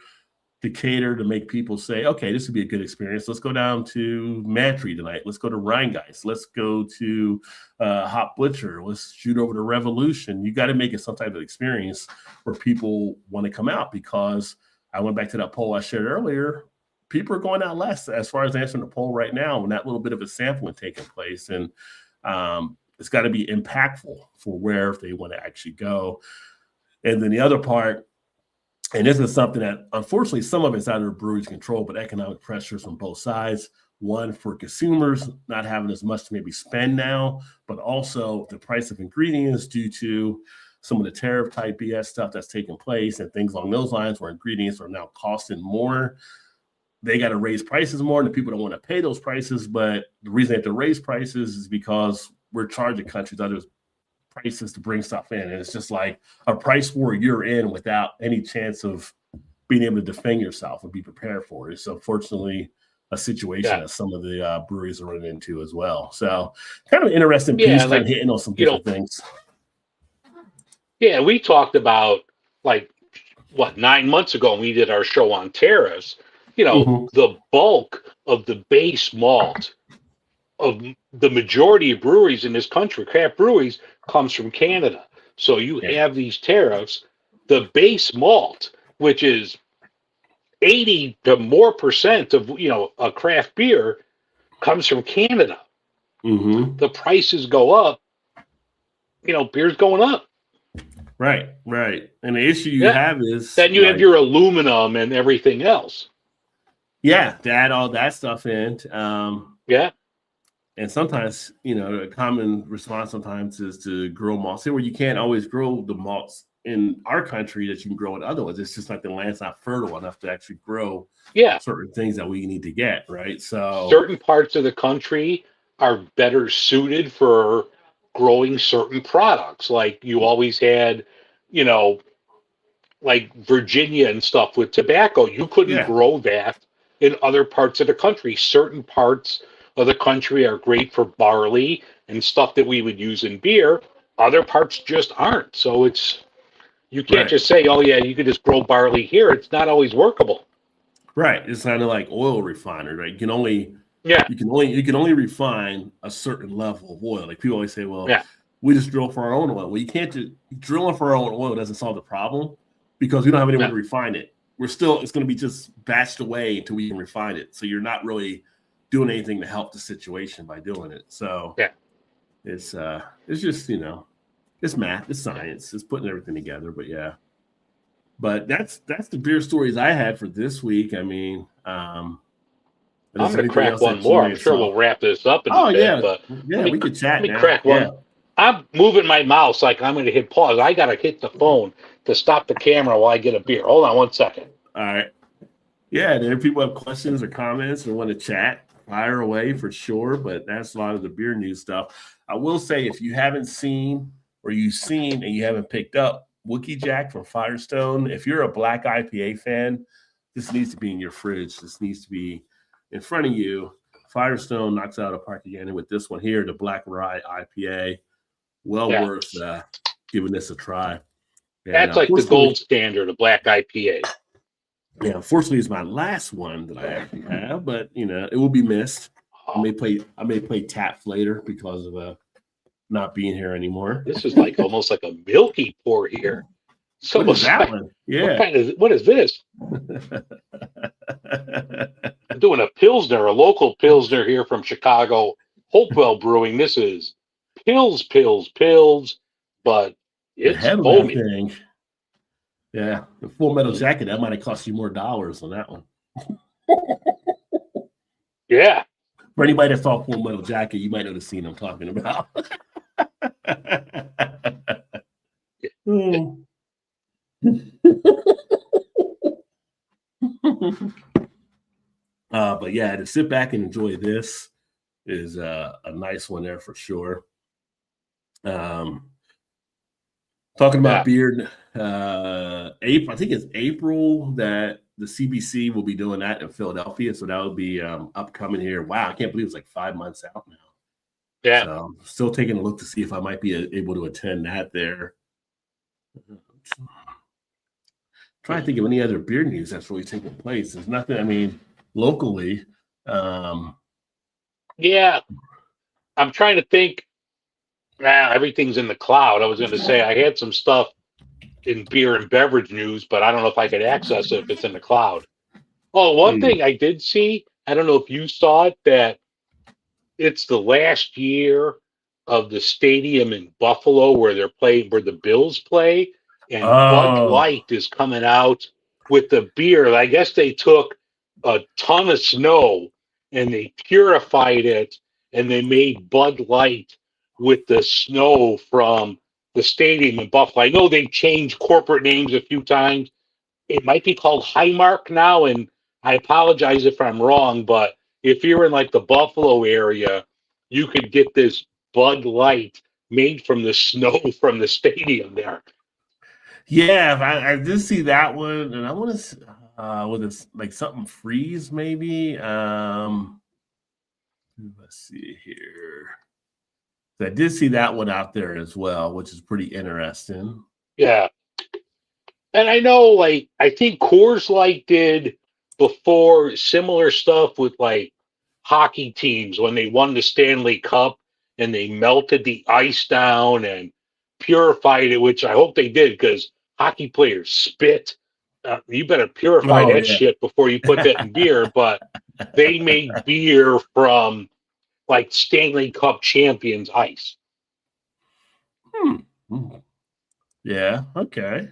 to cater to make people say, okay, this would be a good experience. Let's go down to Mantry tonight. Let's go to Rheingeist. Let's go to Hop Butcher. Let's shoot over to Revolution. You got to make it some type of experience where people want to come out, because I went back to that poll I shared earlier. People are going out less as far as answering the poll right now, and that little bit of a sampling taking place. And it's got to be impactful for where they want to actually go. And then the other part, and this is something that, unfortunately, some of it's out of the brewery's control, but economic pressures on both sides. One, for consumers not having as much to maybe spend now, but also the price of ingredients due to some of the tariff type BS stuff that's taking place and things along those lines, where ingredients are now costing more. They got to raise prices more, and the people don't want to pay those prices. But the reason they have to raise prices is because we're charging countries other prices to bring stuff in. And it's just like a price war you're in without any chance of being able to defend yourself and be prepared for it. It's unfortunately a situation that some of the breweries are running into as well. So kind of an interesting piece, like hitting on some different things. Yeah, we talked about 9 months ago when we did our show on tariffs, the bulk of the base malt of the majority of breweries in this country, craft breweries, comes from Canada. So you have these tariffs. The base malt, which is 80 to more percent of a craft beer, comes from Canada. Mm-hmm. The prices go up. Beer's going up. Right. And the issue you have is then you have your aluminum and everything else. Yeah, to add all that stuff in. And sometimes, a common response sometimes is to grow malts here, where you can't always grow the malts in our country that you can grow in other ones. It's just like the land's not fertile enough to actually grow certain things that we need to get, right? So certain parts of the country are better suited for growing certain products. Like you always had, like Virginia and stuff with tobacco. You couldn't grow that in other parts of the country. Certain parts of the country are great for barley and stuff that we would use in beer. Other parts just aren't. So you can't just say, oh yeah, you could just grow barley here. It's not always workable. Right. It's kind of like oil refinery, right? Yeah, you can only refine a certain level of oil. Like people always say, well, yeah, we just drill for our own oil. Well, you can't just drilling for our own oil doesn't solve the problem because we don't have anywhere yeah. to refine it. It's going to be just batched away until we can refine it. So you're not really doing anything to help the situation by doing it. So Yeah. it's just, it's math, it's science, it's putting everything together. But yeah. But that's the beer stories I had for this week. I mean, I'm going to crack one that more. I'm sure we'll wrap this up in a bit, yeah. but Yeah, we could chat let me now. crack one. Yeah. I'm moving my mouse like I'm going to hit pause. I got to hit the phone to stop the camera while I get a beer. Hold on 1 second. All right. Yeah, and if people have questions or comments or want to chat, fire away for sure. But that's a lot of the beer news stuff. I will say, if you haven't seen or you've seen and you haven't picked up Wookie Jack from Firestone, if you're a black IPA fan, this needs to be in your fridge. This needs to be in front of you. Firestone knocks out a park again with this one here, the Black Rye IPA. Well worth giving this a try. And, that's like the gold standard of black IPA. Yeah, unfortunately, it's my last one that I actually have, but it will be missed. I may play Taps later because of not being here anymore. This is like almost like a milky pour here. So What is that one? Yeah. What is this? I'm doing a Pilsner, a local Pilsner here from Chicago, Hopewell Brewing. This is Pills, but it's foamy. Thing. Yeah, the Full Metal Jacket, that might have cost you more dollars on that one. Yeah. For anybody that saw Full Metal Jacket, you might know the scene I'm talking about. But yeah, to sit back and enjoy this is a nice one there for sure. Talking about beer, April. I think it's April that the CBC will be doing that in Philadelphia. So that will be upcoming here. Wow, I can't believe it's like 5 months out now. Yeah. So I'm still taking a look to see if I might be able to attend that there. Trying to think of any other beer news that's really taking place. There's nothing. I mean, locally. Yeah, I'm trying to think. Everything's in the cloud. I was going to say I had some stuff in beer and beverage news, but I don't know if I could access it if it's in the cloud. Oh, one thing I did see, I don't know if you saw it, that it's the last year of the stadium in Buffalo where the Bills play, and Bud Light is coming out with the beer. I guess they took a ton of snow and they purified it and they made Bud Light with the snow from the stadium in Buffalo. I know they've changed corporate names a few times. It might be called Highmark now, and I apologize if I'm wrong, but if you're in like the Buffalo area, you could get this Bud Light made from the snow from the stadium there. Yeah, I did see that one, and I want to with this like something freeze maybe. Let's see here. I did see that one out there as well, which is pretty interesting. Yeah. And I know, like, I think Coors Light did before similar stuff with, like, hockey teams when they won the Stanley Cup and they melted the ice down and purified it, which I hope they did because hockey players spit. You better purify that shit before you put that in beer. But they made beer from like Stanley Cup champions ice. Yeah, okay.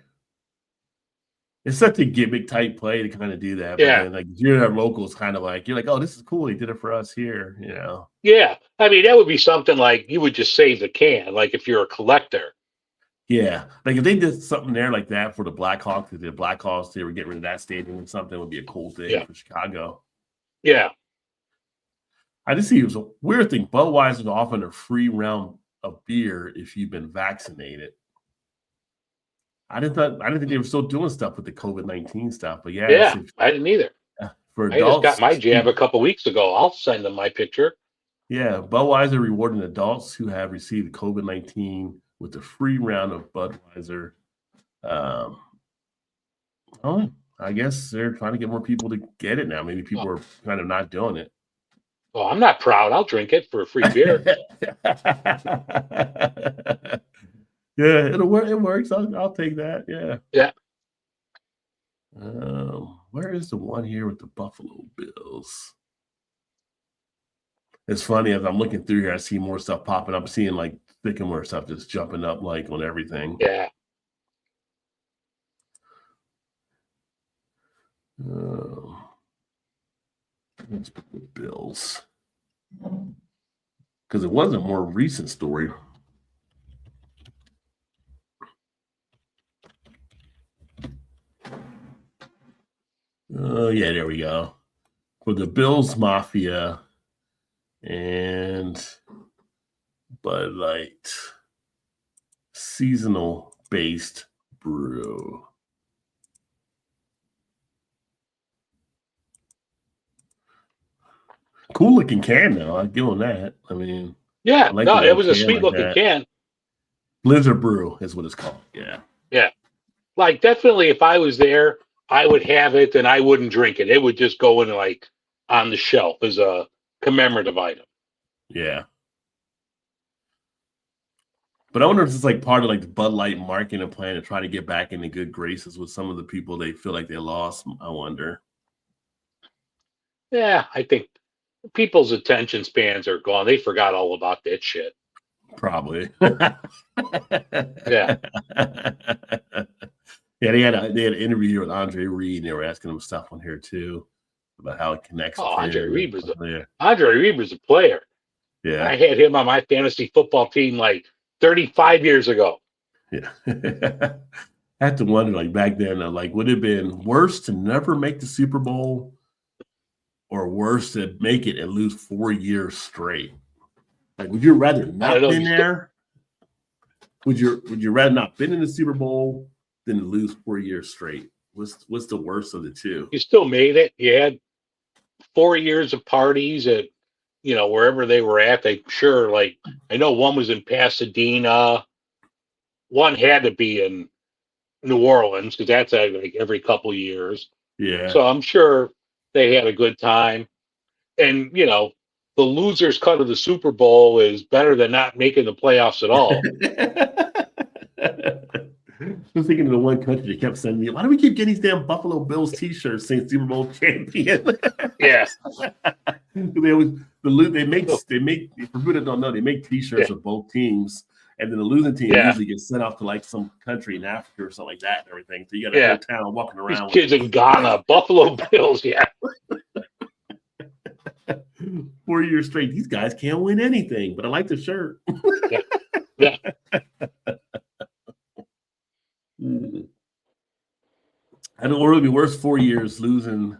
It's such a gimmick type play to kind of do that. Yeah. But then, like you're our locals kind of like, you're like, oh, this is cool. He did it for us here, Yeah. I mean, that would be something like you would just save the can, like if you're a collector. Yeah. Like if they did something there like that for the Blackhawks, if the Blackhawks, they were getting rid of that stadium or something, would be a cool thing for Chicago. Yeah. I just see it was a weird thing. Budweiser's offering a free round of beer if you've been vaccinated. I didn't think they were still doing stuff with the COVID-19 stuff, but yeah, I didn't either. For adults, I just got my jab a couple weeks ago. I'll send them my picture. Yeah, Budweiser rewarding adults who have received COVID-19 with a free round of Budweiser. I I guess they're trying to get more people to get it now. Maybe people are kind of not doing it. Oh, I'm not proud. I'll drink it for a free beer. Yeah, it'll work. It works. I'll take that. Yeah. Yeah. Where is the one here with the Buffalo Bills? It's funny as I'm looking through here, I see more stuff popping up. I'm seeing like Sycamore stuff just jumping up like on everything. Yeah. Let's put the Bills because it was a more recent story. Oh, yeah, there we go. For the Bills Mafia and Bud Light seasonal based brew. Cool looking can though. I'd give them that. I mean, yeah, like no, it was a sweet looking can. Blizzard Brew is what it's called. Yeah. Yeah. Like definitely if I was there, I would have it and I wouldn't drink it. It would just go in like on the shelf as a commemorative item. Yeah. But I wonder if it's like part of like the Bud Light marketing plan to try to get back into good graces with some of the people they feel like they lost. I wonder. Yeah, I think people's attention spans are gone. They forgot all about that shit. Probably. Yeah. Yeah, they had an interview here with Andre Reed, and they were asking him stuff on here too about how it connects. Oh, Andre Reed was a player. Yeah, I had him on my fantasy football team like 35 years ago. Yeah. I had to wonder, like back then, like would it have been worse to never make the Super Bowl, or worse to make it and lose 4 years straight? Like, would you rather not been there? Would you rather not been in the Super Bowl than to lose 4 years straight? What's the worst of the two? You still made it. You had 4 years of parties at, wherever they were at. They sure, like, I know one was in Pasadena. One had to be in New Orleans because that's like every couple years. Yeah. So I'm sure they had a good time. And, the loser's cut of the Super Bowl is better than not making the playoffs at all. I was thinking of the one country that kept sending me, why do we keep getting these damn Buffalo Bills t-shirts saying Super Bowl champion? Yeah. They always they make for people that don't know, they make t-shirts of both teams, and then the losing team usually gets sent off to like some country in Africa or something like that and everything. So you got a whole town walking around. These kids in Ghana, Buffalo Bills, 4 years straight, these guys can't win anything, but I like the shirt. Yeah. I don't really be worse 4 years losing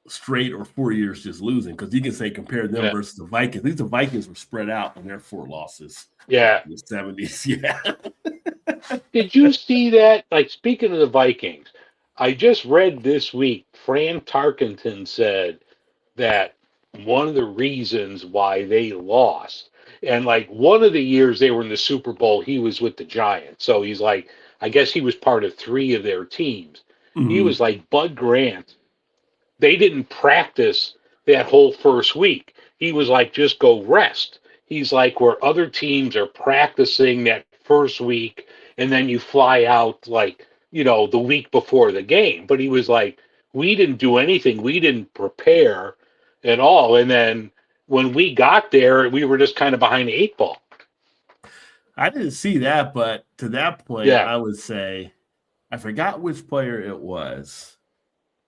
straight or 4 years just losing, because you can say compare them versus the Vikings. These the Vikings were spread out on their 4 losses. Yeah. In the 70s. Yeah. Did you see that? Like, speaking of the Vikings, I just read this week, Fran Tarkenton said that one of the reasons why they lost, and like one of the years they were in the Super Bowl, he was with the Giants. So he's like, I guess he was part of 3 of their teams. Mm-hmm. He was like Bud Grant. They didn't practice that whole first week. He was like, just go rest. He's like, where other teams are practicing that first week, and then you fly out like, the week before the game. But he was like, we didn't do anything. We didn't prepare at all. And then when we got there, we were just kind of behind the 8 ball. I didn't see that, but to that point, I would say, I forgot which player it was,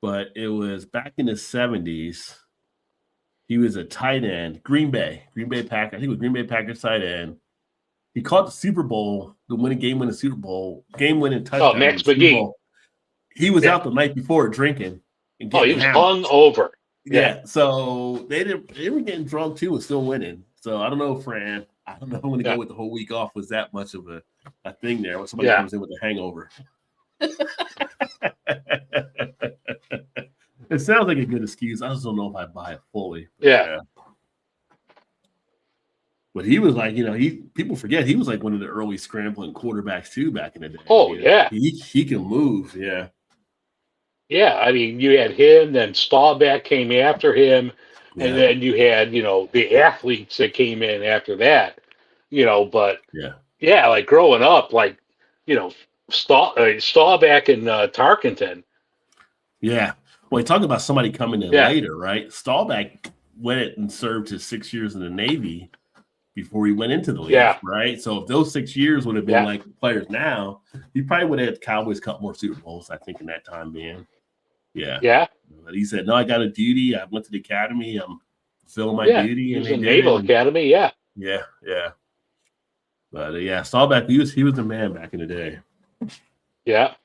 but it was back in the 70s. He was a tight end, Green Bay Packers. I think it was Green Bay Packers tight end. He caught the Super Bowl, game-winning Super Bowl, game-winning touchdown. Oh, Max McGee. He was out the night before drinking. And he was hungover. Yeah, so they were getting drunk too and still winning. So I don't know, Fran. I don't know when to go with the whole week off was that much of a thing there when somebody comes in with a hangover. It sounds like a good excuse. I just don't know if I buy it fully. Yeah. But he was like, people forget he was like one of the early scrambling quarterbacks too back in the day. Oh, yeah. He can move, yeah. Yeah, I mean, you had him, then Staubach came after him, and Yeah, then you had, the athletes that came in after that, but yeah, yeah, like growing up, like, you know, Staubach and Tarkenton. yeah. Well, you talk about somebody coming in Yeah, later, right? Staubach went and served his 6 years in the Navy before he went into the league, yeah, right? So if those 6 years would have been yeah, like players now, he probably would have had the Cowboys a couple more Super Bowls, I think, in that time being. Yeah. yeah, But he said, no, I got a duty. I went to the academy. I'm fulfilling my yeah. duty, He and was they in did it. Naval And Academy. Yeah, yeah, yeah. But yeah, Staubach, he was the man back in the day. yeah.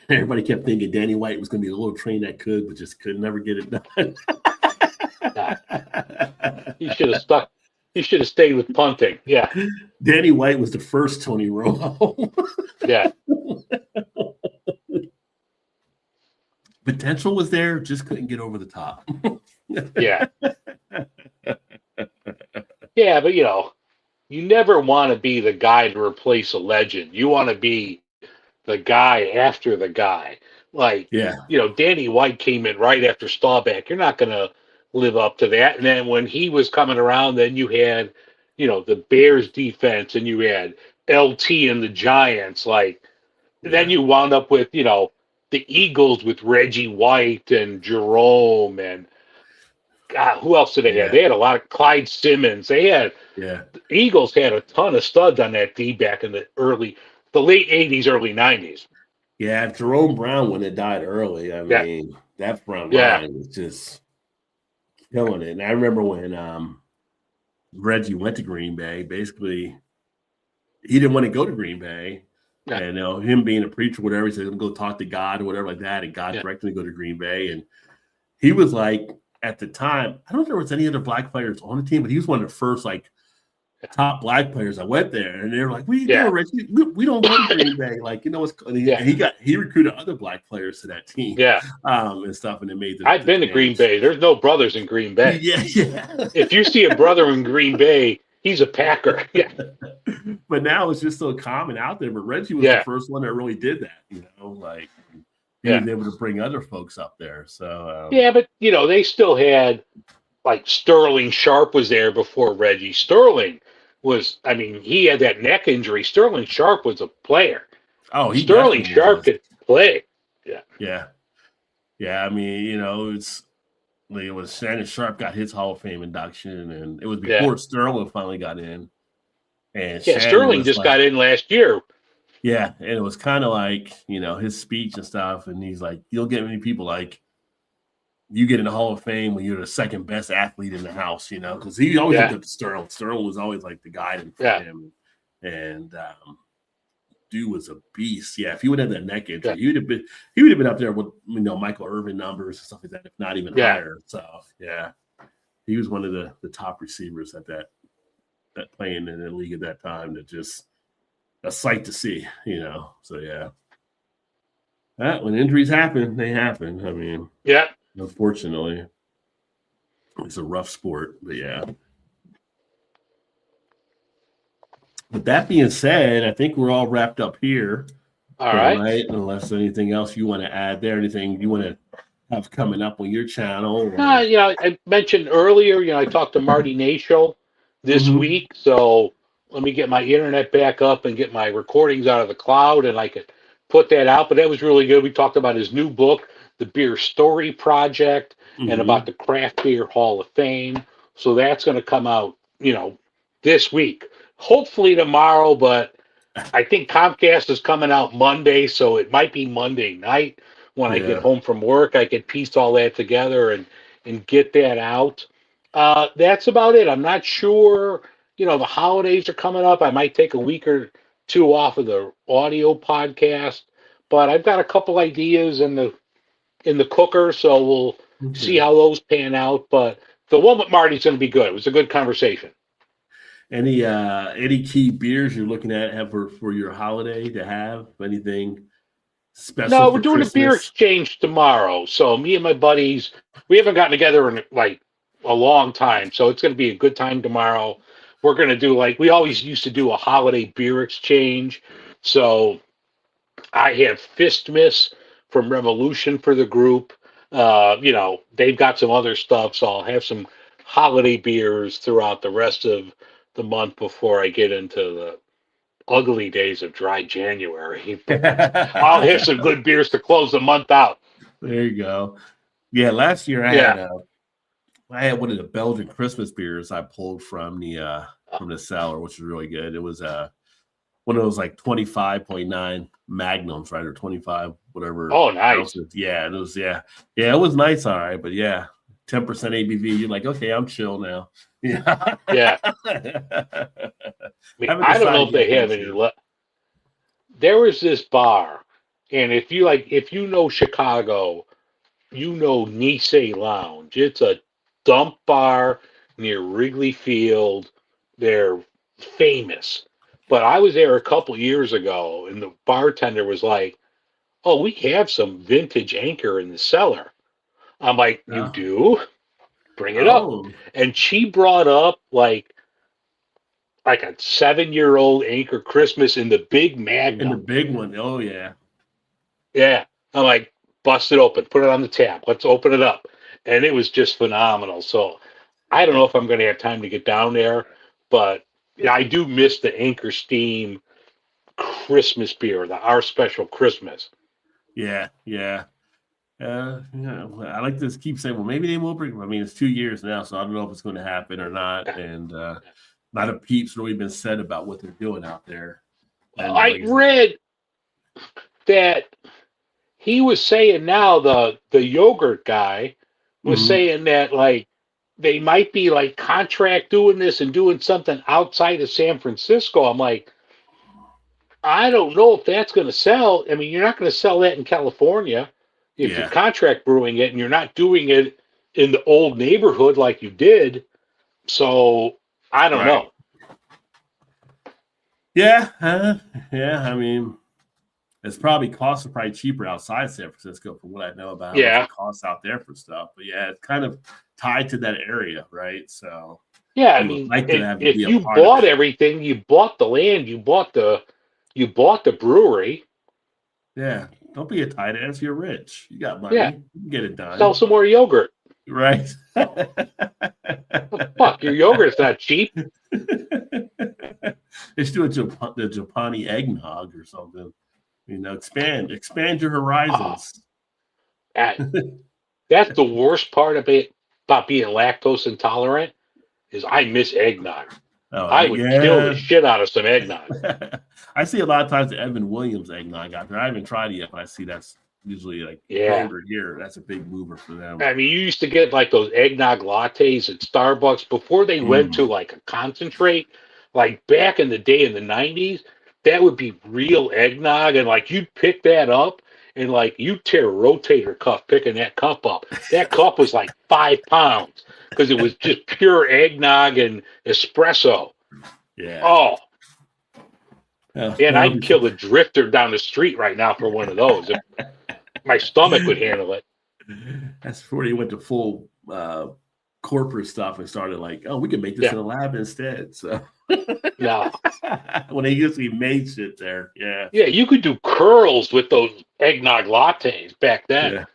Everybody kept thinking Danny White was going to be a little train that could, but just could never get it done. Nah, he should have stuck. He should have stayed with punting. Yeah, Danny White was the first Tony Romo. yeah, Potential was there, just couldn't get over the top. yeah, yeah. But you never want to be the guy to replace a legend. You want to be the guy after the guy. Like, Yeah, Danny White came in right after Staubach. You're not going to live up to that. And then when he was coming around, then you had, the Bears defense, and you had LT and the Giants. Like, then yeah, you wound up with, the Eagles with Reggie White and Jerome and God, who else did they have? yeah, They had a lot of Clyde Simmons. yeah. Eagles had a ton of studs on that D back in the late 80s, early 90s. Yeah, if Jerome Brown wouldn't have died early, I Yeah, mean, that front yeah, line was just killing it. And I remember when Reggie went to Green Bay, basically he didn't want to go to Green Bay. yeah, And him being a preacher, whatever, he said, I'm go talk to God or whatever like that. And God yeah, directed him to go to Green Bay. And he was like, at the time, I don't know if there was any other black players on the team, but he was one of the first like top black players. I went there, and they were like, "What are you yeah, doing, Reggie? We don't go to Green Bay." Like, what's and yeah, he recruited other black players to that team, yeah. and stuff, and it made I've the been to Green change. Bay. There's no brothers in Green Bay. Yeah, yeah. If you see a brother in Green Bay, he's a Packer. Yeah, But now it's just so common out there. But Reggie was yeah, the first one that really did that. Like he yeah, was able to bring other folks up there. So yeah. But they still had like Sterling Sharp was there before Reggie. Sterling was, I mean, he had that neck injury. Sterling Sharp was a player. oh, he Sterling definitely Sharp was. could play. Yeah, Yeah, yeah. I mean, it was Shannon Sharp got his Hall of Fame induction, and it was yeah, before Sterling finally got in. And yeah. Shannon Sterling was just like, got in last year. yeah, and it was kind of like his speech and stuff, and he's like, you don't get many people like you get in the Hall of Fame when you're the second best athlete in the house, because he always Yeah, looked up to Sterling. Sterling was always like the guy for yeah, him, and dude was a beast. Yeah, if he would have that neck injury, yeah, he would have been up there with Michael Irvin numbers and stuff like that, if not even yeah. higher. So yeah, he was one of the top receivers at that playing in the league at that time. That just a sight to see, So yeah, when injuries happen, they happen. I mean, Yeah. unfortunately, it's a rough sport, but yeah. With that being said, I think we're all wrapped up here. All right. Unless anything else you want to add there, anything you want to have coming up on your channel. Or... I mentioned earlier, I talked to Marty Nashel this week. So let me get my internet back up and get my recordings out of the cloud, and I could put that out. But that was really good. We talked about his new book, The Beer Story Project, and about the Craft Beer Hall of Fame. So that's going to come out, this week. Hopefully tomorrow, but I think Comcast is coming out Monday, so it might be Monday night when I get home from work. I can piece all that together and get that out. That's about it. I'm not sure. The holidays are coming up. I might take a week or two off of the audio podcast, but I've got a couple ideas in the cooker, so we'll see how those pan out. But the one with Marty's going to be good. It was a good conversation. Any key beers you're looking at for your holiday to have? Anything special? No, we're doing a beer exchange tomorrow. So me and my buddies, we haven't gotten together in like a long time. So it's going to be a good time tomorrow. We're going to do like we always used to do a holiday beer exchange. So I have Fistmas from Revolution for the group. They've got some other stuff, so I'll have some holiday beers throughout the rest of the month before I get into the ugly days of dry January. I'll have some good beers to close the month out. There you go. Yeah, last year I had one of the Belgian Christmas beers I pulled from the cellar, which was really good. It was one of those like 25.9 magnums, right, or 25 whatever. Oh, nice. Ounces. Yeah, and it was it was nice, all right, but 10% ABV. You're like, okay, I'm chill now. Yeah. Yeah. I don't know if they have any left. There was this bar, and if you know Chicago, you know Nisei Lounge. It's a dump bar near Wrigley Field. They're famous. But I was there a couple years ago, and the bartender was like, "Oh, we have some vintage Anchor in the cellar." I'm like, "You do? Bring it up." And she brought up like a 7-year-old Anchor Christmas in the big Magnum. In the big one. Oh, yeah. Yeah. I'm like, bust it open. Put it on the tap. Let's open it up. And it was just phenomenal. So I don't know if I'm going to have time to get down there, but I do miss the Anchor Steam Christmas beer, our special Christmas. Yeah. I like to keep saying, well, maybe they will bring. I mean, it's 2 years now, so I don't know if it's going to happen or not. And not a peep's really been said about what they're doing out there. And I read that he was saying now the yogurt guy was saying that like they might be like contract doing this and doing something outside of San Francisco. I'm like, I don't know if that's going to sell. I mean, you're not going to sell that in California if you're contract brewing it and you're not doing it in the old neighborhood like you did. So I don't know. Yeah. I mean, it's probably cheaper outside San Francisco from what I know about how much it costs out there for stuff. But it's kind of tied to that area, right? So I mean, if you bought everything, you bought the land, you bought the brewery. Yeah, don't be a tight ass. You're rich. You got money. Yeah. You can get it done. Sell some more yogurt. Right. Fuck, your yogurt's not cheap. Let's do the Japani eggnog or something. Expand your horizons. That's the worst part about being lactose intolerant is I miss eggnog. I would kill the shit out of some eggnog. I see a lot of times the Evan Williams eggnog out there. I haven't tried it yet, but I see that's usually like over here. That's a big mover for them. I mean, you used to get like those eggnog lattes at Starbucks before they went to like a concentrate. Like back in the day in the 90s, that would be real eggnog, and like you'd pick that up and like you tear a rotator cuff picking that cup up. That cup was like 5 pounds because it was just pure eggnog and espresso. Yeah. Oh. And I'd kill a drifter down the street right now for one of those. If my stomach would handle it. That's before they went to full corporate stuff and started like, oh, we can make this in a lab instead. So no. When they usually made shit there. Yeah. Yeah, you could do curls with those eggnog lattes back then.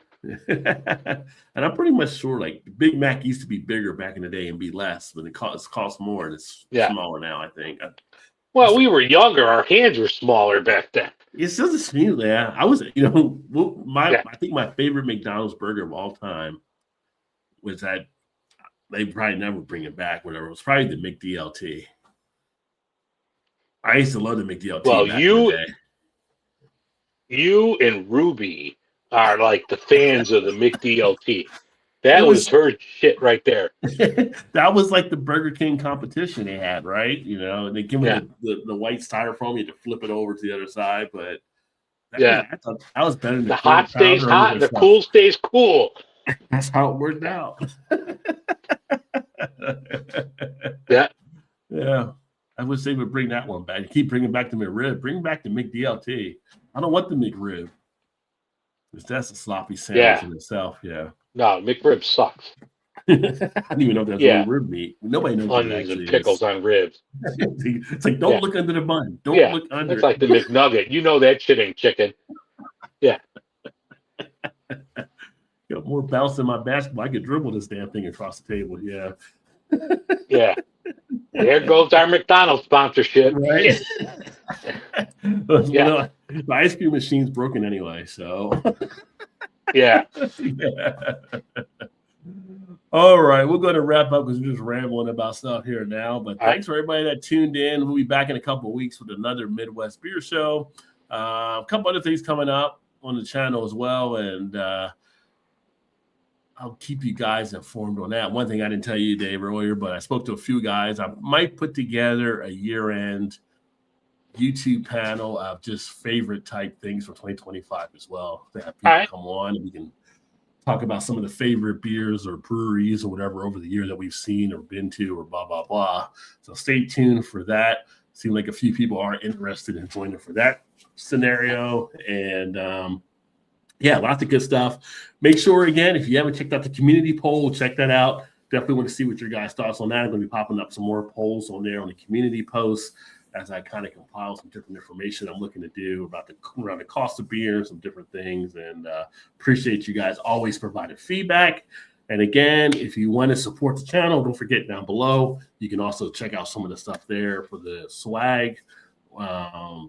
Yeah. And I'm pretty much sure like Big Mac used to be bigger back in the day and be less, but it costs more and it's smaller now, I think. Well, we were younger. Our hands were smaller back then. It still just me, yeah. I was, I think my favorite McDonald's burger of all time was that they probably never bring it back, whatever. It was probably the McDLT. I used to love the McDLT. Well, you and Ruby are like the fans of the McDLT. That was her shit right there. That was like the Burger King competition they had, right? And they give me the white styrofoam, you had to flip it over to the other side. But that was better than the hot stays hot and the cool stays cool. That's how it worked out. Yeah. I wish they would bring that one back. You keep bringing back the McRib. Bring back the McDLT. I don't want the McRib. Because that's a sloppy sandwich in itself. Yeah. No, McRib sucks. I don't even know if that's rib meat. Nobody knows what onions and pickles on ribs. It's like, don't look under the bun. Don't look under It's like the McNugget. You know that shit ain't chicken. Yeah. more bounce than my basketball. I could dribble this damn thing across the table. Yeah. Yeah. There goes our McDonald's sponsorship. Right. Yeah. The ice cream machine's broken anyway, so. Yeah. Yeah. All right, we're going to wrap up because we're just rambling about stuff here now. But thanks for everybody that tuned in. We'll be back in a couple of weeks with another Midwest Beer Show. A couple other things coming up on the channel as well, and I'll keep you guys informed on that. One thing I didn't tell you, Dave, earlier, but I spoke to a few guys. I might put together a year-end YouTube panel of just favorite type things for 2025 as well. To have people come on and we can talk about some of the favorite beers or breweries or whatever over the year that we've seen or been to or blah, blah, blah. So stay tuned for that. Seems like a few people are interested in joining for that scenario. And yeah, lots of good stuff. Make sure, again, if you haven't checked out the community poll, check that out. Definitely want to see what your guys' thoughts on that. I'm going to be popping up some more polls on there on the community posts as I kind of compile some different information I'm looking to do about around the cost of beer, some different things. And appreciate you guys always providing feedback. And again, if you want to support the channel, don't forget down below, you can also check out some of the stuff there for the swag,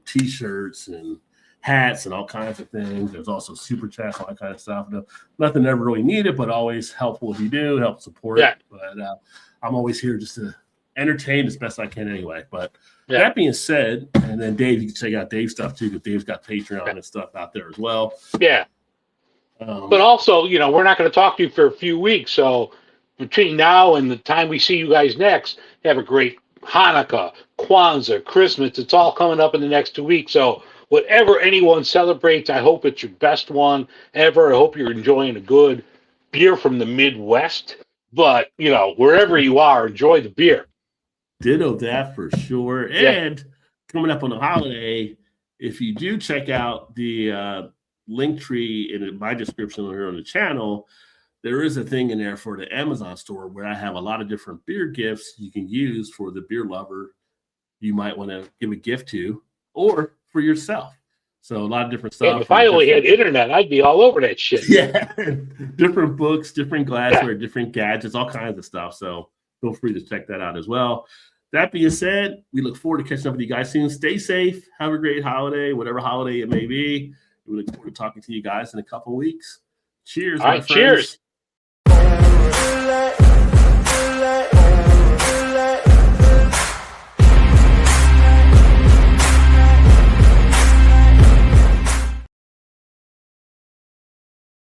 t-shirts and hats and all kinds of things. There's also super chats, all that kind of stuff. Nothing ever really needed, but always helpful if you do, help support it. But I'm always here just to entertain as best I can anyway. But that being said, and then Dave, you can check out Dave's stuff too, because Dave's got Patreon and stuff out there as well. Yeah. But also, you know, we're not going to talk to you for a few weeks. So between now and the time we see you guys next, have a great Hanukkah, Kwanzaa, Christmas. It's all coming up in the next 2 weeks. So whatever anyone celebrates, I hope it's your best one ever. I hope you're enjoying a good beer from the Midwest. But, you know, wherever you are, enjoy the beer. Ditto that for sure. And coming up on the holiday, if you do check out the link tree in my description here on the channel, there is a thing in there for the Amazon store where I have a lot of different beer gifts you can use for the beer lover you might want to give a gift to, or for yourself. So a lot of different stuff. And if I only had internet, I'd be all over that shit. Yeah. Different books, different glassware, different gadgets, all kinds of stuff. So feel free to check that out as well. That being said, we look forward to catching up with you guys soon. Stay safe. Have a great holiday, whatever holiday it may be. We look forward to talking to you guys in a couple of weeks. Cheers. All right, cheers. Cheers.